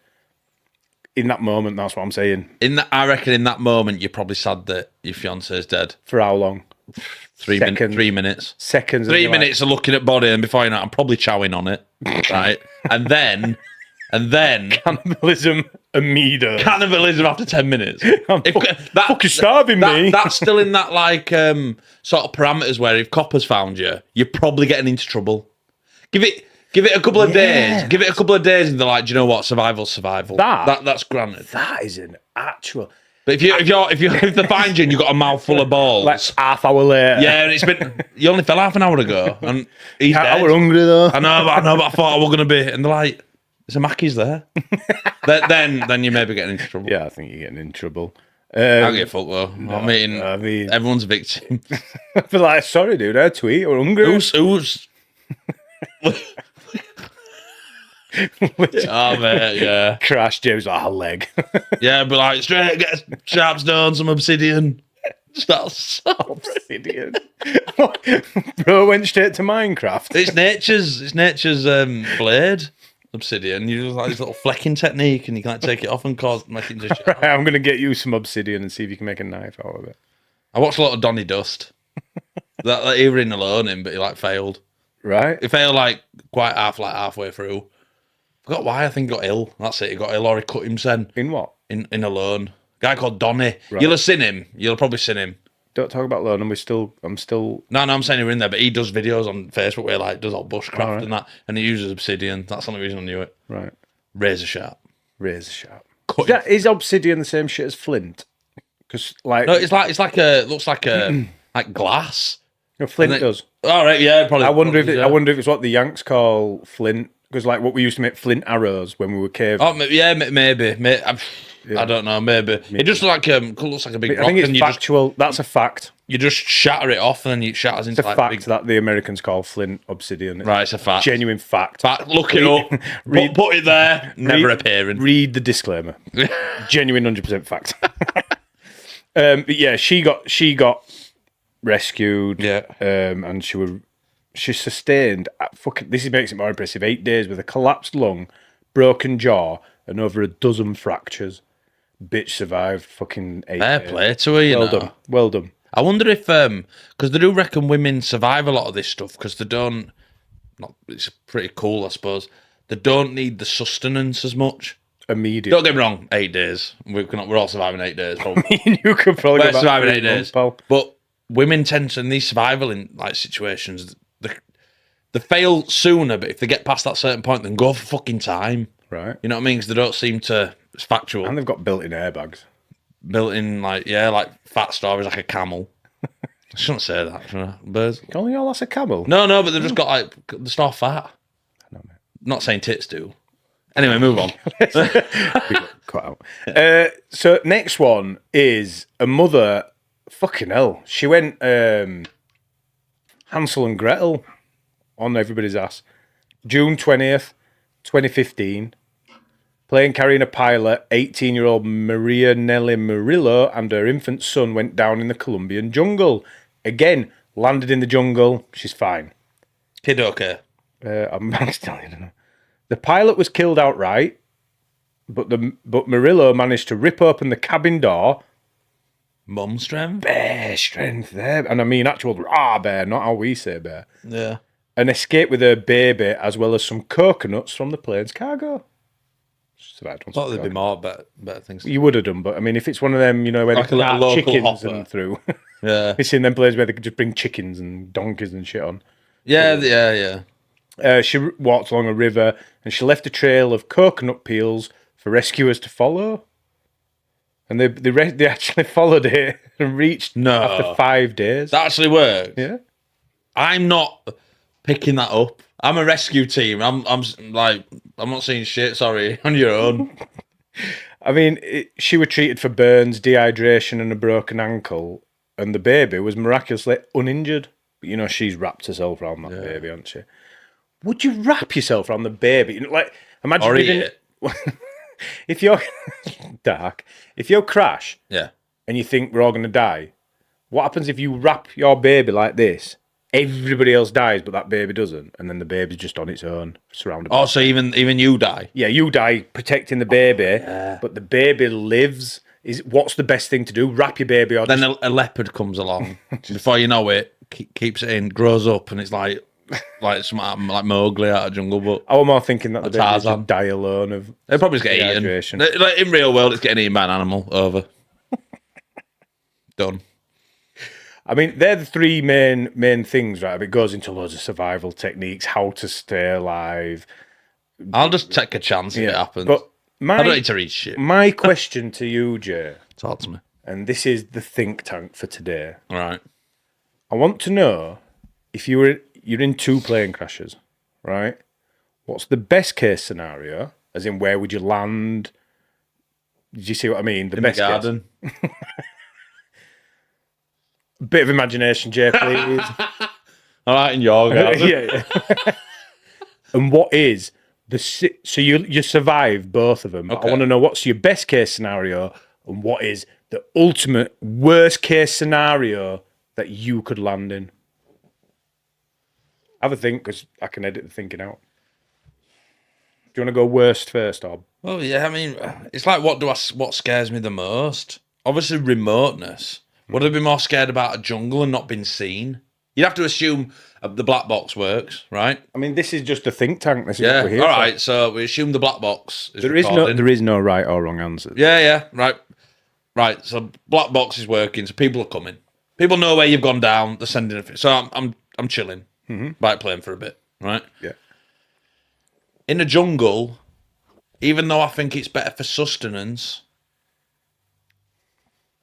Speaker 1: In that moment, that's what I'm saying.
Speaker 2: I reckon in that moment, you're probably sad that your fiance is dead.
Speaker 1: For how long?
Speaker 2: 3 minutes.
Speaker 1: Seconds.
Speaker 2: 3 minutes of looking at body, and before you know it, I'm probably chowing on it, right? and then
Speaker 1: cannibalism immediate.
Speaker 2: Cannibalism after 10 minutes.
Speaker 1: Fucking starving me.
Speaker 2: That's still in that like sort of parameters where if coppers found you, you're probably getting into trouble. Give it a couple of days. Give it a couple of days, and they're like, do you know what? Survival. That's granted.
Speaker 1: That is an actual.
Speaker 2: But if they find you and you've got a mouthful of balls,
Speaker 1: like half hour later,
Speaker 2: yeah, and you only fell half an hour ago, and he's dead.
Speaker 1: I were hungry though.
Speaker 2: I know, but I thought I was gonna be, and they're like, "There's a Mackey's there." then you may be getting into trouble.
Speaker 1: Yeah, I think you're getting in trouble.
Speaker 2: I get fucked though. No, I mean, everyone's a victim.
Speaker 1: I feel like, sorry, dude, I tweet or hungry.
Speaker 2: Who's? Oh man, yeah.
Speaker 1: Crash James like a leg.
Speaker 2: Yeah, but like straight, get a sharp stone, some obsidian. That's
Speaker 1: obsidian. Bro went straight to Minecraft.
Speaker 2: It's nature's blade. Obsidian. You use like this little flecking technique, and you can like take it off and make it into shit.
Speaker 1: Right, I'm gonna get you some obsidian and see if you can make a knife out of it.
Speaker 2: I watched a lot of Donny Dust. that he were in alone in, but he like failed.
Speaker 1: Right.
Speaker 2: He failed like halfway through. Forgot why. I think he got ill. That's it. He got ill, or he cut himself.
Speaker 1: In what?
Speaker 2: In Alone. Guy called Donny.
Speaker 1: Right.
Speaker 2: You'll have seen him. You'll probably seen him.
Speaker 1: Don't talk about Alone. I'm still.
Speaker 2: No, I'm saying you're in there, but he does videos on Facebook where he like does all bushcraft and that, and he uses obsidian. That's the only reason I knew it.
Speaker 1: Right.
Speaker 2: Razor sharp.
Speaker 1: Is obsidian the same shit as flint? Because like
Speaker 2: no, looks like like glass.
Speaker 1: No, flint does.
Speaker 2: All right, yeah, probably.
Speaker 1: I wonder if it's what the Yanks call flint. Because like what we used to make flint arrows when we were cave.
Speaker 2: Oh yeah, maybe. I don't know. Maybe it just looks like a big rock.
Speaker 1: I think it's factual. That's a fact.
Speaker 2: You just shatter it off, and then it shatters into
Speaker 1: it's a fact that the Americans call flint obsidian.
Speaker 2: Right, it's a fact.
Speaker 1: Genuine fact.
Speaker 2: Look it up. Put it there. Never appearing.
Speaker 1: Read the disclaimer. Genuine 100% fact. But yeah, she got rescued.
Speaker 2: Yeah.
Speaker 1: And she sustained, this makes it more impressive, 8 days with a collapsed lung, broken jaw, and over a dozen fractures. Bitch survived fucking 8
Speaker 2: Fair
Speaker 1: days.
Speaker 2: play to her, you know.
Speaker 1: Well done.
Speaker 2: I wonder if, because they do reckon women survive a lot of this stuff because they don't, it's pretty cool, I suppose, they don't need the sustenance as much.
Speaker 1: Immediately.
Speaker 2: Don't get me wrong, 8 days. We're all surviving 8 days.
Speaker 1: Me and you could probably
Speaker 2: We're surviving 8 days.
Speaker 1: Pal.
Speaker 2: But women tend to, in these survival like situations, they fail sooner, but if they get past that certain point, then go for fucking time.
Speaker 1: Right.
Speaker 2: You know what I mean? Because they don't seem to, it's factual.
Speaker 1: And they've got built-in airbags.
Speaker 2: Built-in, like fat stories like a camel. I shouldn't say that, you know, birds.
Speaker 1: Only all that's a camel?
Speaker 2: No, but they've just got like, they're not fat.
Speaker 1: I know, mate.
Speaker 2: Not saying tits do. Anyway, move on.
Speaker 1: Cut out. So next one is a mother, fucking hell. She went Hansel and Gretel on everybody's ass. June 20th, 2015. Plane carrying a pilot, 18-year-old Maria Nelly Murillo and her infant son went down in the Colombian jungle. Again, landed in the jungle. She's fine.
Speaker 2: Kid okay?
Speaker 1: I'm telling you, I don't know. The pilot was killed outright, but Murillo managed to rip open the cabin door.
Speaker 2: Mum strength?
Speaker 1: Bear strength there. And I mean actual bear, not how we say bear.
Speaker 2: Yeah.
Speaker 1: And escaped with her baby as well as some coconuts from the plane's cargo.
Speaker 2: I thought there'd be more better things.
Speaker 1: You would have done, but I mean, if it's one of them, where
Speaker 2: like
Speaker 1: they
Speaker 2: cart
Speaker 1: chickens
Speaker 2: hopper.
Speaker 1: and through.
Speaker 2: Yeah.
Speaker 1: It's in them places where they could just bring chickens and donkeys and shit on.
Speaker 2: Yeah.
Speaker 1: She walked along a river and she left a trail of coconut peels for rescuers to follow. And they actually followed it and reached after 5 days.
Speaker 2: That actually worked.
Speaker 1: Yeah.
Speaker 2: I'm not picking that up. I'm a rescue team. I'm not seeing shit. Sorry, on your own.
Speaker 1: I mean, she was treated for burns, dehydration, and a broken ankle, and the baby was miraculously uninjured. But she's wrapped herself around that baby, hasn't she? Would you wrap yourself around the baby? Like, imagine
Speaker 2: it.
Speaker 1: If you're dark, if you crash,
Speaker 2: yeah,
Speaker 1: and you think we're all gonna die, what happens if you wrap your baby like this? Everybody else dies, but that baby doesn't, and then the baby's just on its own, surrounded.
Speaker 2: Oh, so even you die?
Speaker 1: Yeah, you die protecting the baby, but the baby lives. What's the best thing to do? Wrap your baby, or
Speaker 2: then a leopard comes along. Before you know it, keeps it in, grows up, and it's like something like Mowgli out of Jungle Book.
Speaker 1: I was more thinking that the baby just die alone of.
Speaker 2: They'll probably just get eaten. Like in real world, it's getting eaten by an animal. Over. Done.
Speaker 1: I mean, they're the three main things, right? It goes into loads of survival techniques, how to stay alive.
Speaker 2: I'll just take a chance if it happens.
Speaker 1: But
Speaker 2: I don't need to read shit.
Speaker 1: My question to you, Jay.
Speaker 2: Talk to me.
Speaker 1: And this is the think tank for today.
Speaker 2: All right.
Speaker 1: I want to know if you're in 2 plane crashes, right? What's the best case scenario? As in, where would you land? Did you see what I mean?
Speaker 2: In best the garden.
Speaker 1: Bit of imagination, Jay, please.
Speaker 2: All right, in your garden.
Speaker 1: yeah. And what is so you survive both of them. Okay. I want to know what's your best case scenario and what is the ultimate worst case scenario that you could land in. Have a think, because I can edit the thinking out. Do you want to go worst first, or?
Speaker 2: Well, yeah. I mean, it's like what scares me the most? Obviously, remoteness. Would I be more scared about a jungle and not being seen? You'd have to assume the black box works, right?
Speaker 1: I mean, this is just a think tank. This is what we're here
Speaker 2: all
Speaker 1: for.
Speaker 2: right. So we assume the black box is
Speaker 1: there is no right or wrong answer.
Speaker 2: Yeah, right. So black box is working. So people are coming. People know where you've gone down. They're sending it. So I'm chilling, bike playing for a bit, right?
Speaker 1: Yeah.
Speaker 2: In a jungle, even though I think it's better for sustenance,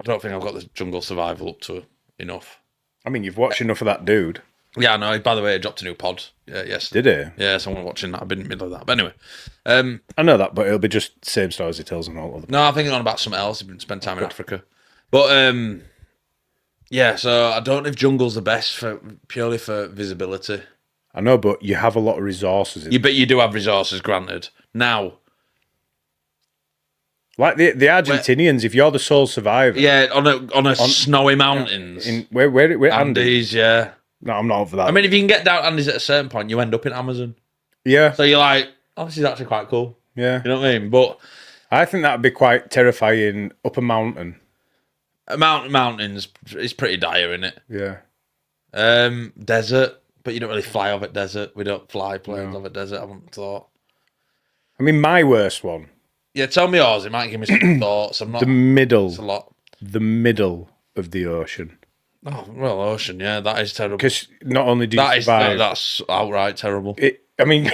Speaker 2: I don't think I've got the jungle survival up to enough.
Speaker 1: I mean, you've watched enough of that dude.
Speaker 2: Yeah, I know. By the way, I dropped a new pod. Yes.
Speaker 1: Did he?
Speaker 2: Yeah, someone watching that. I've been in the middle of that. But anyway.
Speaker 1: I know that, but it'll be just the same stories he tells on all of them.
Speaker 2: No, I think it's on about something else. He's been spent time in Africa. But, yeah, so I don't know if jungle's the best purely for visibility.
Speaker 1: I know, but you have a lot of resources.
Speaker 2: But you do have resources, granted. Now...
Speaker 1: Like the Argentinians, if you're the sole survivor.
Speaker 2: Yeah, on a snowy mountains.
Speaker 1: Where
Speaker 2: Andes, yeah.
Speaker 1: No, I'm not over that.
Speaker 2: I mean, if you can get down Andes at a certain point, you end up in Amazon.
Speaker 1: Yeah.
Speaker 2: So you're like, oh, this is actually quite cool.
Speaker 1: Yeah.
Speaker 2: You know what I mean? But
Speaker 1: I think that'd be quite terrifying up a mountain.
Speaker 2: Mountains is pretty dire, isn't it?
Speaker 1: Yeah.
Speaker 2: Desert, but you don't really fly over desert. We don't fly planes over desert, I haven't thought.
Speaker 1: I mean, my worst one.
Speaker 2: Yeah, tell me yours. It might give me some thoughts. I'm not.
Speaker 1: The middle.
Speaker 2: It's a lot.
Speaker 1: The middle of the ocean.
Speaker 2: Oh, well, ocean, yeah, that is terrible.
Speaker 1: Because not only do you survive...
Speaker 2: That's outright terrible.
Speaker 1: I mean,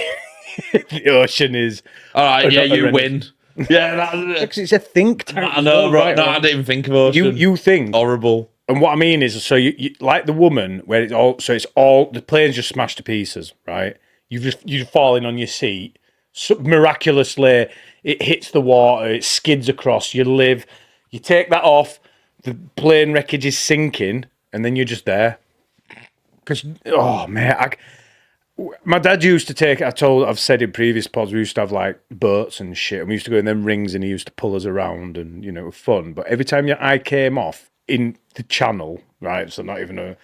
Speaker 1: the ocean is...
Speaker 2: All right, yeah, you win. Yeah,
Speaker 1: because it's a think tank.
Speaker 2: I know, right? No, I didn't even think of ocean.
Speaker 1: You think...
Speaker 2: Horrible.
Speaker 1: And what I mean is, so you like the woman, where it's all... So it's all... The plane's just smashed to pieces, right? You're falling on your seat. So miraculously, it hits the water, it skids across, you live, you take that off, the plane wreckage is sinking, and then you're just there. Because, oh man, my dad used to take, I've said in previous pods, we used to have like boats and shit, and we used to go in them rings and he used to pull us around and, it was fun. But every time I came off in the channel, right, so not even a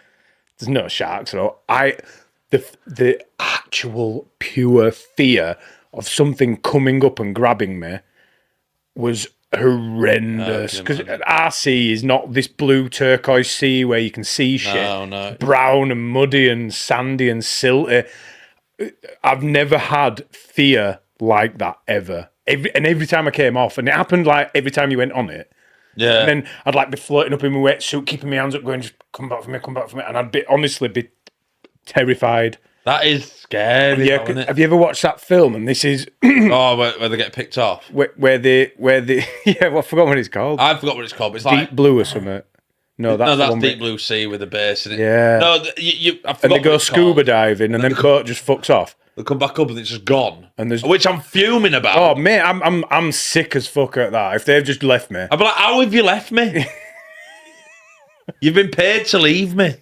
Speaker 1: There's no sharks at all. The actual pure fear of something coming up and grabbing me was horrendous, because our sea is not this blue turquoise sea where you can see shit.
Speaker 2: No.
Speaker 1: It's brown and muddy and sandy and silty. I've never had fear like that ever. Every time I came off, and it happened like every time you went on it.
Speaker 2: Yeah.
Speaker 1: And then I'd like be floating up in my wetsuit, keeping my hands up, going, just come back for me, and I'd honestly be terrified.
Speaker 2: That is scary.
Speaker 1: Yeah, have you ever watched that film? And this is
Speaker 2: where they get picked off.
Speaker 1: Where they yeah, well, I forgot what it's called.
Speaker 2: I forgot what it's called. But it's
Speaker 1: Deep
Speaker 2: like
Speaker 1: Blue or something. That's
Speaker 2: Deep Blue Sea with a base in it.
Speaker 1: Yeah.
Speaker 2: No, I forgot.
Speaker 1: And they go scuba diving, and then the boat just fucks off.
Speaker 2: They come back up and it's just gone.
Speaker 1: And
Speaker 2: which I'm fuming about.
Speaker 1: Oh mate, I'm sick as fuck at that. If they've just left me,
Speaker 2: I'd be like, how have you left me? You've been paid to leave me.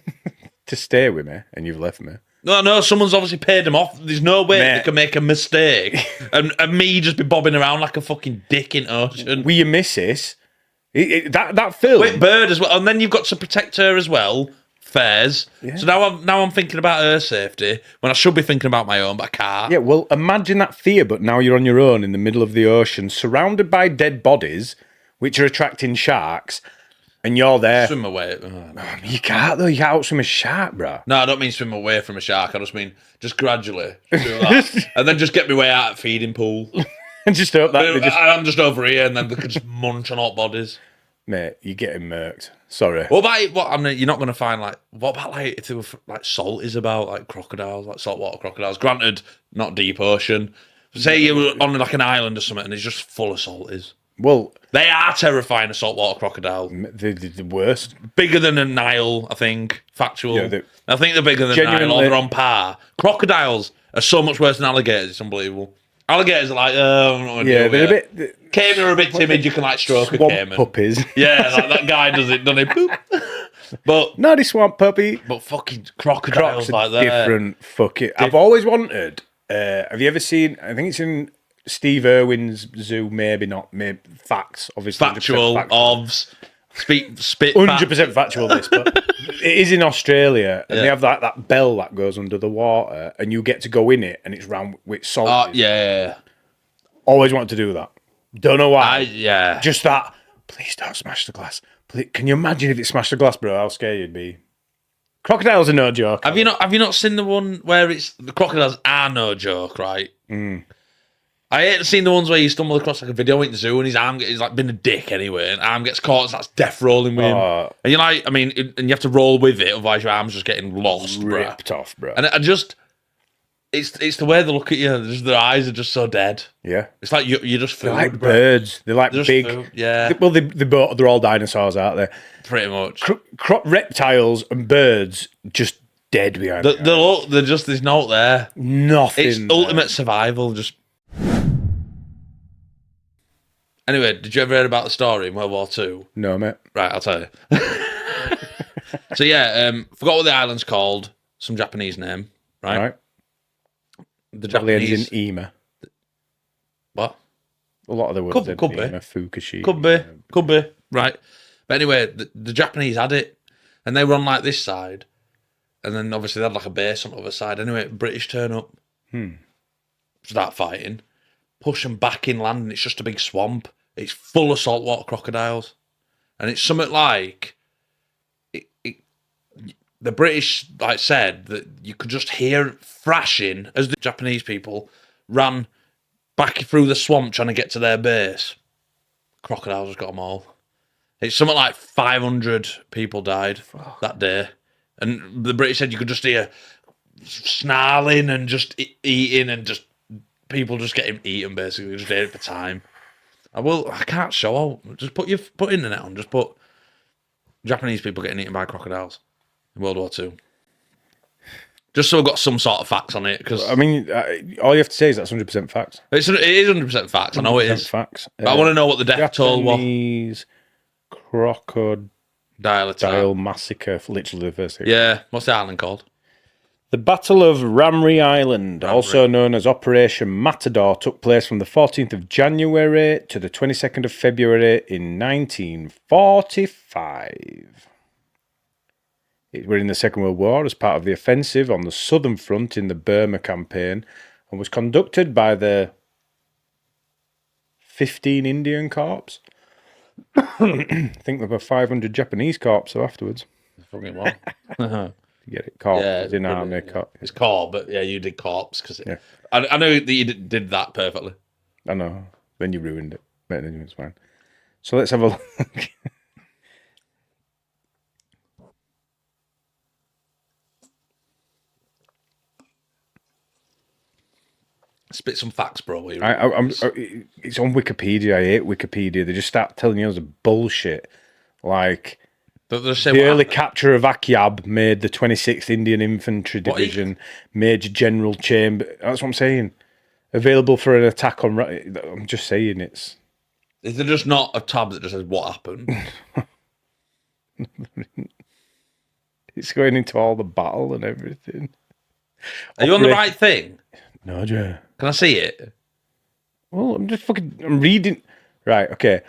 Speaker 1: To stay with me, and you've left me.
Speaker 2: No, someone's obviously paid them off. There's no way they can make a mistake and me just be bobbing around like a fucking dick in ocean.
Speaker 1: With your missus, that film.
Speaker 2: With Bird as well, and then you've got to protect her as well. Fairs. Yeah. So now I'm thinking about her safety when I should be thinking about my own, but I can't.
Speaker 1: Yeah, well, imagine that fear, but now you're on your own in the middle of the ocean, surrounded by dead bodies, which are attracting sharks, and you're there.
Speaker 2: Swim away.
Speaker 1: You can't, though. You can't outswim a shark, bro.
Speaker 2: No, I don't mean swim away from a shark. I just mean just gradually do that. And then just get my way out of feeding pool.
Speaker 1: And just hope that
Speaker 2: I'm just over here, and then they can just munch on hot bodies.
Speaker 1: Mate, you're getting murked. Sorry.
Speaker 2: What about I mean, you're not going to find what about if there were like salties about like crocodiles, like saltwater crocodiles? Granted, not deep ocean. Say you were on like an island or something, and it's just full of salties.
Speaker 1: Well,
Speaker 2: they are terrifying. A saltwater crocodile,
Speaker 1: the worst.
Speaker 2: Bigger than a Nile, I think. Factual. Yeah, I think they're bigger than
Speaker 1: Nile.
Speaker 2: Or they're on par. Crocodiles are so much worse than alligators. It's unbelievable. Alligators are like,
Speaker 1: they're a bit.
Speaker 2: Cayman are a bit timid. You can like stroke a cayman.
Speaker 1: Puppies.
Speaker 2: Yeah, like that guy does it, doesn't he? Boop. But
Speaker 1: not a swamp puppy.
Speaker 2: But fucking crocodiles like that.
Speaker 1: Different. Fuck it. I've always wanted. Have you ever seen? I think it's in Steve Irwin's zoo. Maybe not. Maybe facts. Obviously,
Speaker 2: factual. Ovs. Spit.
Speaker 1: 100% factual. This, but it is in Australia, and they have that bell that goes under the water, and you get to go in it, and it's round with salt.
Speaker 2: Yeah.
Speaker 1: Always wanted to do that. Don't know why.
Speaker 2: Yeah.
Speaker 1: Just that. Please don't smash the glass. Please, can you imagine if it smashed the glass, bro? How scared you'd be. Crocodiles are no joke.
Speaker 2: Have you not seen the one where it's the crocodiles are no joke, right? I ain't seen the ones where you stumble across like a video in the zoo and his arm is like been a dick anyway, and arm gets caught, so that's death rolling with him. And you're like, I mean, and you have to roll with it, otherwise your arm's just getting lost,
Speaker 1: ripped off, bro.
Speaker 2: And I just, it's the way they look at you. Their eyes are just so dead.
Speaker 1: Yeah,
Speaker 2: it's like you're just food.
Speaker 1: They're like birds. They're like big.
Speaker 2: Food. Yeah.
Speaker 1: Well, they're all dinosaurs, aren't they?
Speaker 2: Pretty much.
Speaker 1: Reptiles and birds just dead behind.
Speaker 2: They're just there's no there.
Speaker 1: Nothing.
Speaker 2: It's ultimate survival. Just. Anyway, did you ever hear about the story in World War II?
Speaker 1: No, mate.
Speaker 2: Right, I'll tell you. So yeah, forgot what the island's called. Some Japanese name, right? The Japanese
Speaker 1: ends in Ema.
Speaker 2: What?
Speaker 1: A lot of the words could be Ema, Fukushima.
Speaker 2: Could be. Right. But anyway, the Japanese had it, and they were on like this side, and then obviously they had like a base on the other side. Anyway, British turn up, start fighting, push them back inland, and it's just a big swamp. It's full of saltwater crocodiles, and it's something like the British said that you could just hear it thrashing as the Japanese people ran back through the swamp trying to get to their base. Crocodiles has got them all. It's something like 500 people died that day, and the British said you could just hear snarling and just eating and just people just getting eaten basically. Just ate it for time. I can't show. Just put internet on. Just put Japanese people getting eaten by crocodiles in World War II. Just so I've got some sort of facts on it. Because
Speaker 1: I mean, all you have to say is that's 100% facts.
Speaker 2: It is 100% facts. I know it is.
Speaker 1: Facts.
Speaker 2: But I want to know what the death toll was.
Speaker 1: Japanese crocodile massacre. Literally the first thing.
Speaker 2: Yeah. What's the island called?
Speaker 1: The Battle of Ramree Island, also known as Operation Matador, took place from the 14th of January to the 22nd of February in 1945. were in the Second World War as part of the offensive on the southern front in the Burma campaign and was conducted by the 15 Indian Corps. I think there were 500 Japanese corps afterwards.
Speaker 2: Fucking what?
Speaker 1: You get it, corps,
Speaker 2: Yeah,
Speaker 1: in army.
Speaker 2: yeah. It's corps, but yeah, you did corps because
Speaker 1: Yeah.
Speaker 2: I know that you did that perfectly.
Speaker 1: I know. Then you ruined it. But anyway, it's fine. So let's have a look.
Speaker 2: Spit some facts, bro.
Speaker 1: It's on Wikipedia. I hate Wikipedia. They just start telling you loads of bullshit. Like, the early capture of Akyab made the 26th Indian Infantry Division Major General Chamber. That's what I'm saying. Available for an attack on... I'm just saying it's...
Speaker 2: Is there just not a tab that just says what happened?
Speaker 1: It's going into all the battle and everything.
Speaker 2: Are you on the right thing?
Speaker 1: No, Joe.
Speaker 2: Can I see it?
Speaker 1: Well, I'm reading... Right, okay.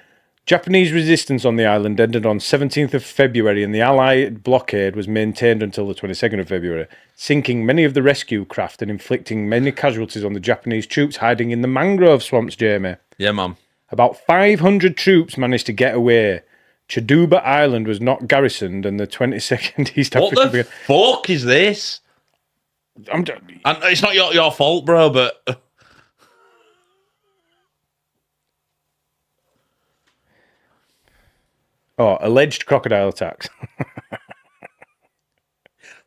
Speaker 1: Japanese resistance on the island ended on 17th of February and the Allied blockade was maintained until the 22nd of February, sinking many of the rescue craft and inflicting many casualties on the Japanese troops hiding in the mangrove swamps, Jamie.
Speaker 2: Yeah, man.
Speaker 1: About 500 troops managed to get away. Chiduba Island was not garrisoned and the 22nd East African...
Speaker 2: What the fuck is this? And it's not your fault, bro, but...
Speaker 1: Oh, alleged crocodile attacks.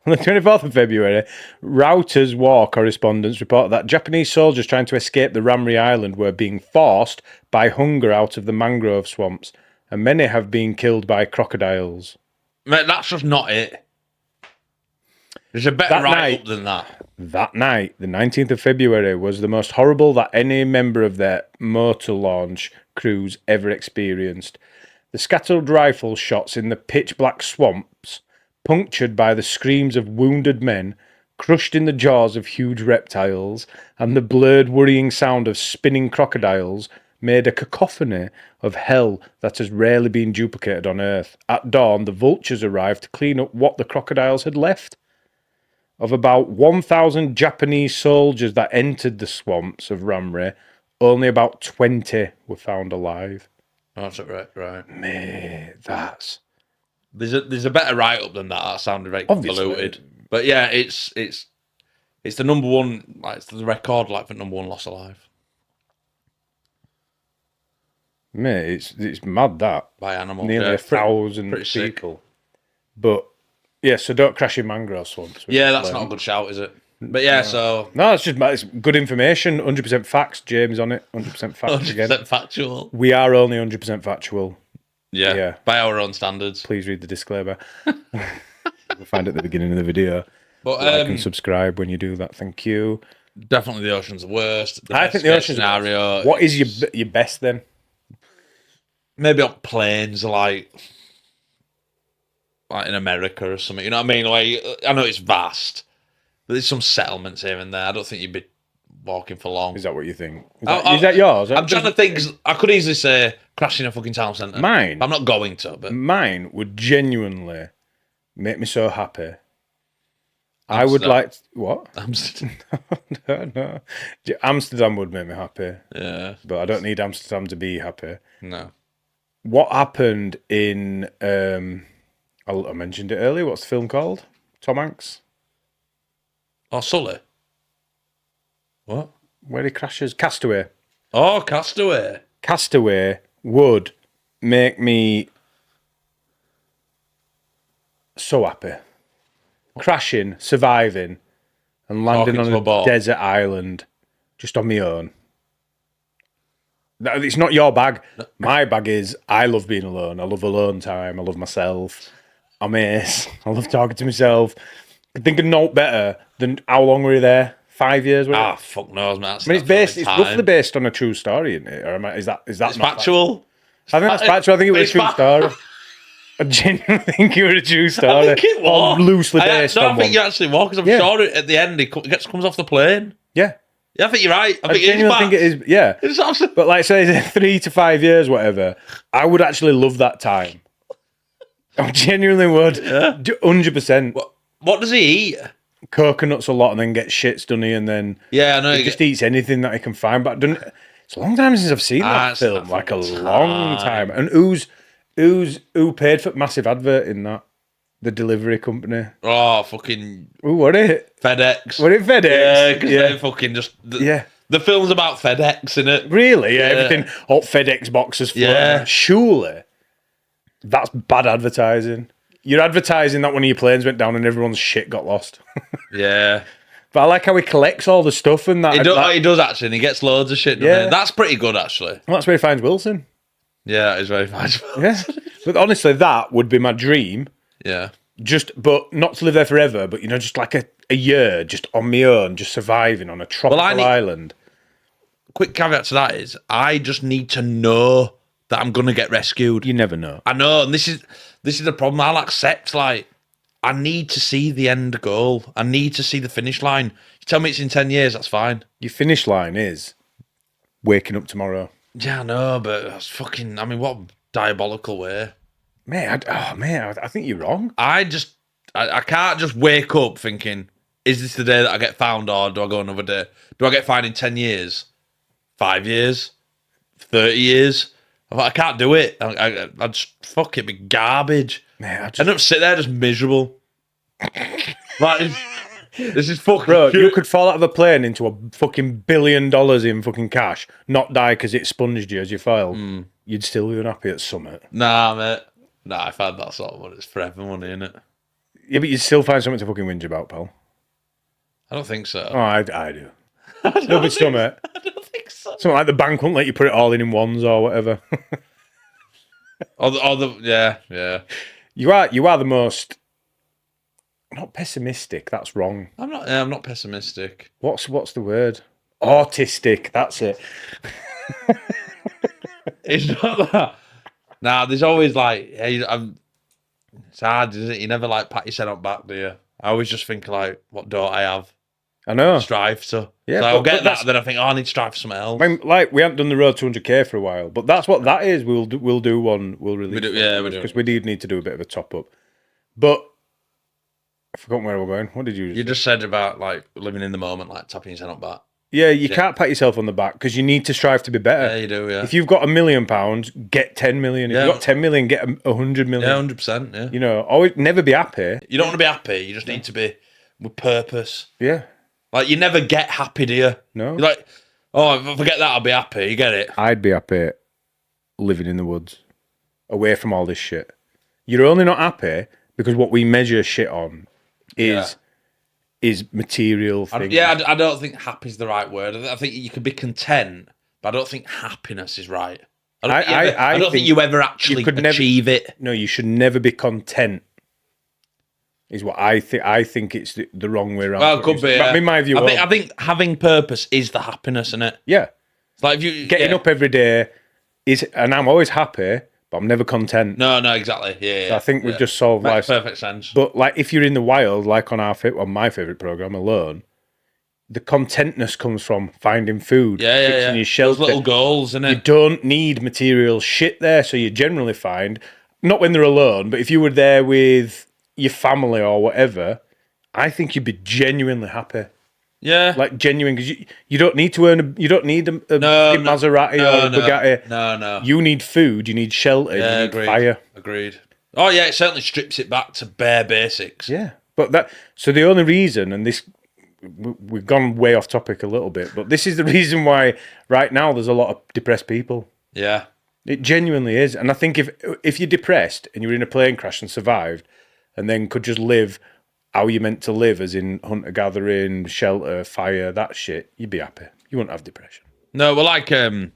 Speaker 1: On the 24th of February, Reuters war correspondents report that Japanese soldiers trying to escape the Ramri Island were being forced by hunger out of the mangrove swamps, and many have been killed by crocodiles.
Speaker 2: Mate, that's just not it. There's a better write-up than that.
Speaker 1: That night, the 19th of February, was the most horrible that any member of their motor launch crews ever experienced. The scattered rifle shots in the pitch-black swamps, punctured by the screams of wounded men, crushed in the jaws of huge reptiles, and the blurred, worrying sound of spinning crocodiles, made a cacophony of hell that has rarely been duplicated on Earth. At dawn, the vultures arrived to clean up what the crocodiles had left. Of about 1,000 Japanese soldiers that entered the swamps of Ramre, only about 20 were found alive.
Speaker 2: Oh, that's right.
Speaker 1: Mate, that's...
Speaker 2: There's a better write-up than that. That sounded very convoluted. But yeah, it's the number one, like, it's the record, like, for number one loss alive.
Speaker 1: Mate, it's mad, that.
Speaker 2: By animals.
Speaker 1: Nearly 1,000 people. Sick. But, yeah, so don't crash in mangrove swamps.
Speaker 2: Yeah, that's not a good shout, is it? But yeah, so...
Speaker 1: No, it's good information. 100% facts. James on it. 100% facts again.
Speaker 2: 100% factual.
Speaker 1: We are only 100% factual.
Speaker 2: Yeah, by our own standards.
Speaker 1: Please read the disclaimer. You'll find it at the beginning of the video.
Speaker 2: But
Speaker 1: like and subscribe when you do that. Thank you.
Speaker 2: Definitely the ocean's the worst.
Speaker 1: I think the ocean's scenario. What is your best then?
Speaker 2: Maybe on planes, like in America or something. You know what I mean? Like, I know it's vast, but there's some settlements here and there. I don't think you'd be walking for long.
Speaker 1: Is that what you think? Is that yours?
Speaker 2: I'm trying to think. Cause I could easily say crashing a fucking town centre.
Speaker 1: Mine.
Speaker 2: I'm not going to. But
Speaker 1: mine would genuinely make me so happy. I would like what?
Speaker 2: Amsterdam.
Speaker 1: No. Amsterdam would make me happy.
Speaker 2: Yeah,
Speaker 1: but I don't need Amsterdam to be happy.
Speaker 2: No.
Speaker 1: What happened in? I mentioned it earlier. What's the film called? Tom Hanks.
Speaker 2: Oh, Sully. What?
Speaker 1: Where he crashes? Castaway.
Speaker 2: Oh, Castaway.
Speaker 1: Castaway would make me so happy. Crashing, surviving, and landing on a desert island just on my own. It's not your bag. My bag is I love being alone. I love alone time. I love myself. I'm ace. I love talking to myself. I think of no better than how long were you there? 5 years?
Speaker 2: Fuck knows, man.
Speaker 1: I mean, it's roughly based on a true story, isn't it? Or is that it's not
Speaker 2: factual?
Speaker 1: I think that's factual. I think it was a true story. I genuinely think it was a true story.
Speaker 2: I think it was.
Speaker 1: Loosely based on
Speaker 2: I think you actually was, because I'm sure at the end he comes off the plane.
Speaker 1: Yeah.
Speaker 2: Yeah, I think you're right. I
Speaker 1: think it is. Yeah.
Speaker 2: It's absolutely...
Speaker 1: But like, say, 3 to 5 years, whatever, I would actually love that time. I genuinely would. 100%.
Speaker 2: What does he eat?
Speaker 1: Coconuts a lot and then gets shits, doesn't he? And then
Speaker 2: I know
Speaker 1: he just eats anything that he can find. But it's a long time since I've seen that film. Like a long time. And who paid for massive advert in that? The delivery company.
Speaker 2: Oh, fucking.
Speaker 1: Ooh, what it?
Speaker 2: FedEx.
Speaker 1: What it FedEx?
Speaker 2: Yeah, because they fucking just. The film's about FedEx, innit?
Speaker 1: Really? Yeah, everything. All FedEx boxes floating. Yeah. Surely. That's bad advertising. You're advertising that one of your planes went down and everyone's shit got lost.
Speaker 2: Yeah.
Speaker 1: But I like how he collects all the stuff and that.
Speaker 2: He does actually, and he gets loads of shit. Yeah. That's pretty good, actually.
Speaker 1: Well, that's where he finds Wilson.
Speaker 2: Yeah, it's very finds Wilson.
Speaker 1: Yeah. But honestly, that would be my dream.
Speaker 2: Yeah.
Speaker 1: But not to live there forever, but, just like a year, just on my own, just surviving on a tropical island.
Speaker 2: Quick caveat to that is, I just need to know that I'm going to get rescued.
Speaker 1: You never know.
Speaker 2: I know, and this is the problem. I'll accept, I need to see the end goal. I need to see the finish line. You tell me it's in 10 years, that's fine.
Speaker 1: Your finish line is waking up tomorrow.
Speaker 2: Yeah, I know, but that's fucking, what diabolical way.
Speaker 1: Mate, I think you're wrong.
Speaker 2: I can't just wake up thinking, is this the day that I get found, or do I go another day? Do I get found in 10 years? 5 years? 30 years? I can't do it. I just fuck it, be garbage. Man, I end up sitting there just miserable. This is fucking.
Speaker 1: Bro, you could fall out of a plane into a fucking $1 billion in fucking cash, not die because it sponged you as you fell. You'd still be unhappy at summit.
Speaker 2: Nah, mate. Nah, if I had that sort of money, it's forever money, innit?
Speaker 1: Yeah, but you'd still find something to fucking whinge about, pal.
Speaker 2: I don't think so.
Speaker 1: Oh, I do. There'll be something.
Speaker 2: I don't think so.
Speaker 1: Something like the bank won't let you put it all in ones or whatever.
Speaker 2: Yeah.
Speaker 1: You are the most not pessimistic. That's wrong.
Speaker 2: I'm not pessimistic.
Speaker 1: What's the word? Autistic. That's it.
Speaker 2: It's not that. Nah, there's always it's hard, isn't it? You never pat yourself on back, do you? I always just think what don't I have?
Speaker 1: I know.
Speaker 2: Strive to.
Speaker 1: Yeah,
Speaker 2: so I'll get that, then I think, I need to strive for something else.
Speaker 1: We haven't done the road 200k for a while, but that's what that is. We'll do one. We'll release.
Speaker 2: We do.
Speaker 1: Because we do need to do a bit of a top up. But I forgot where we're going. What did you?
Speaker 2: You just said about living in the moment, tapping your head on back.
Speaker 1: Yeah, you can't pat yourself on the back because you need to strive to be better.
Speaker 2: Yeah, you do. Yeah.
Speaker 1: If you've got £1 million, get 10 million. If you've got 10 million, get 100 million.
Speaker 2: Yeah, 100%. Yeah.
Speaker 1: Always never be happy.
Speaker 2: You don't want to be happy. You just need to be with purpose.
Speaker 1: Yeah.
Speaker 2: You never get happy, do you?
Speaker 1: No.
Speaker 2: You're if I forget that, I'll be happy. You get it?
Speaker 1: I'd be happy living in the woods, away from all this shit. You're only not happy because what we measure shit on is material things.
Speaker 2: I don't think happy's the right word. I think you could be content, but I don't think happiness is right. I don't think you ever actually achieve it.
Speaker 1: No, you should never be content. Is what I think. I think it's the wrong way around.
Speaker 2: Well, it could be.
Speaker 1: In my view,
Speaker 2: I think having purpose is the happiness, isn't it?
Speaker 1: Yeah.
Speaker 2: It's if you
Speaker 1: getting up every day and I'm always happy, but I'm never content.
Speaker 2: No, exactly. Yeah.
Speaker 1: So I think we've just solved life.
Speaker 2: Perfect sense.
Speaker 1: But if you're in the wild, on my favorite program, Alone, the contentness comes from finding food, fixing your shelter.
Speaker 2: Those little goals, innit?
Speaker 1: You don't need material shit there, so you generally find, not when they're alone, but if you were there with your family or whatever, I think you'd be genuinely happy.
Speaker 2: Yeah,
Speaker 1: genuine, because you don't need to you don't need a Maserati or a Bugatti.
Speaker 2: No.
Speaker 1: You need food, you need shelter, you need fire.
Speaker 2: Agreed. Oh yeah, it certainly strips it back to bare basics.
Speaker 1: Yeah, but so the only reason, and this, we've gone way off topic a little bit, but this is the reason why right now there's a lot of depressed people.
Speaker 2: Yeah,
Speaker 1: it genuinely is, and I think if you're depressed and you're in a plane crash and survived, and then could just live how you're meant to live, as in hunter-gathering, shelter, fire, that shit, you'd be happy. You wouldn't have depression.
Speaker 2: No, well, to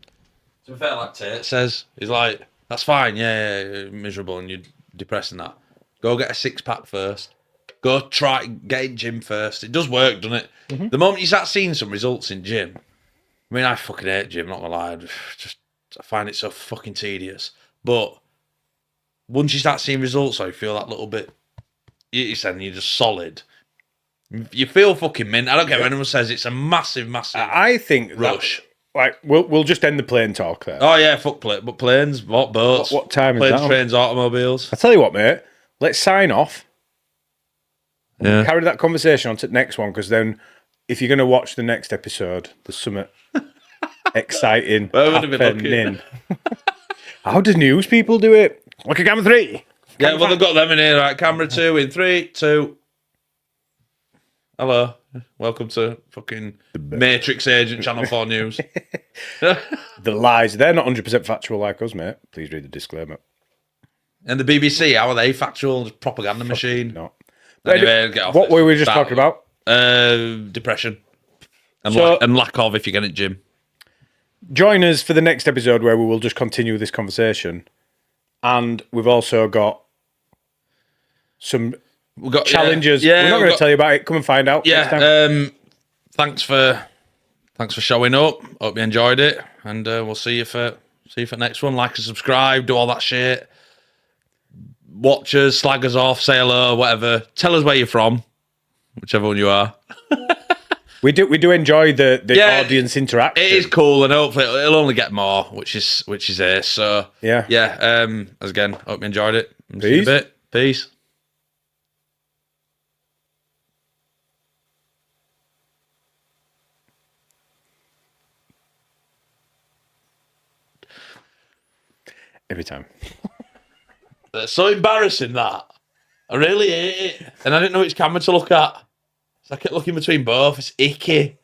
Speaker 2: be fair, Tate says, he's that's fine, yeah, miserable and you're depressed and that. Go get a 6-pack first. Go get in gym first. It does work, doesn't it? Mm-hmm. The moment you start seeing some results in gym, I fucking hate gym, not gonna lie. I find it so fucking tedious. But once you start seeing results, I feel that little bit, you're saying you're just solid. You feel fucking mint. I don't care what anyone says. It's a massive, massive
Speaker 1: I think
Speaker 2: rush.
Speaker 1: like we'll just end the plane talk there.
Speaker 2: Oh yeah, fuck plane, but planes, what boats?
Speaker 1: What time
Speaker 2: planes,
Speaker 1: is that?
Speaker 2: Trains, automobiles.
Speaker 1: I tell you what, mate. Let's sign off.
Speaker 2: Yeah.
Speaker 1: Carry that conversation on to the next one, because then if you're going to watch the next episode, there's something exciting happening. How do news people do it? Look at camera 3.
Speaker 2: Yeah, well, they've got them in here. Right, camera 2 in 3, 2. Hello. Welcome to fucking Matrix Agent Channel 4 News.
Speaker 1: The lies. They're not 100% factual like us, mate. Please read the disclaimer.
Speaker 2: And the BBC, how are they factual? Just propaganda machine.
Speaker 1: Not.
Speaker 2: Anyway, get off
Speaker 1: what were we just talking about?
Speaker 2: Depression. And lack of if you're getting at gym.
Speaker 1: Join us for the next episode where we will just continue this conversation. And we've also got some challenges. We're not going to tell you about it. Come and find out.
Speaker 2: Yeah. Thanks for showing up. Hope you enjoyed it. And we'll see you for next one. Like and subscribe, do all that shit. Watch us, slag us off, say hello, whatever. Tell us where you're from, whichever one you are.
Speaker 1: We do enjoy the audience interaction.
Speaker 2: It is cool, and hopefully it'll only get more, which is ace. So
Speaker 1: yeah.
Speaker 2: As again, hope you enjoyed it.
Speaker 1: Peace.
Speaker 2: See you in a bit. Peace.
Speaker 1: Every time.
Speaker 2: It's so embarrassing that. I really hate it. And I didn't know which camera to look at. So I kept looking between both. It's icky.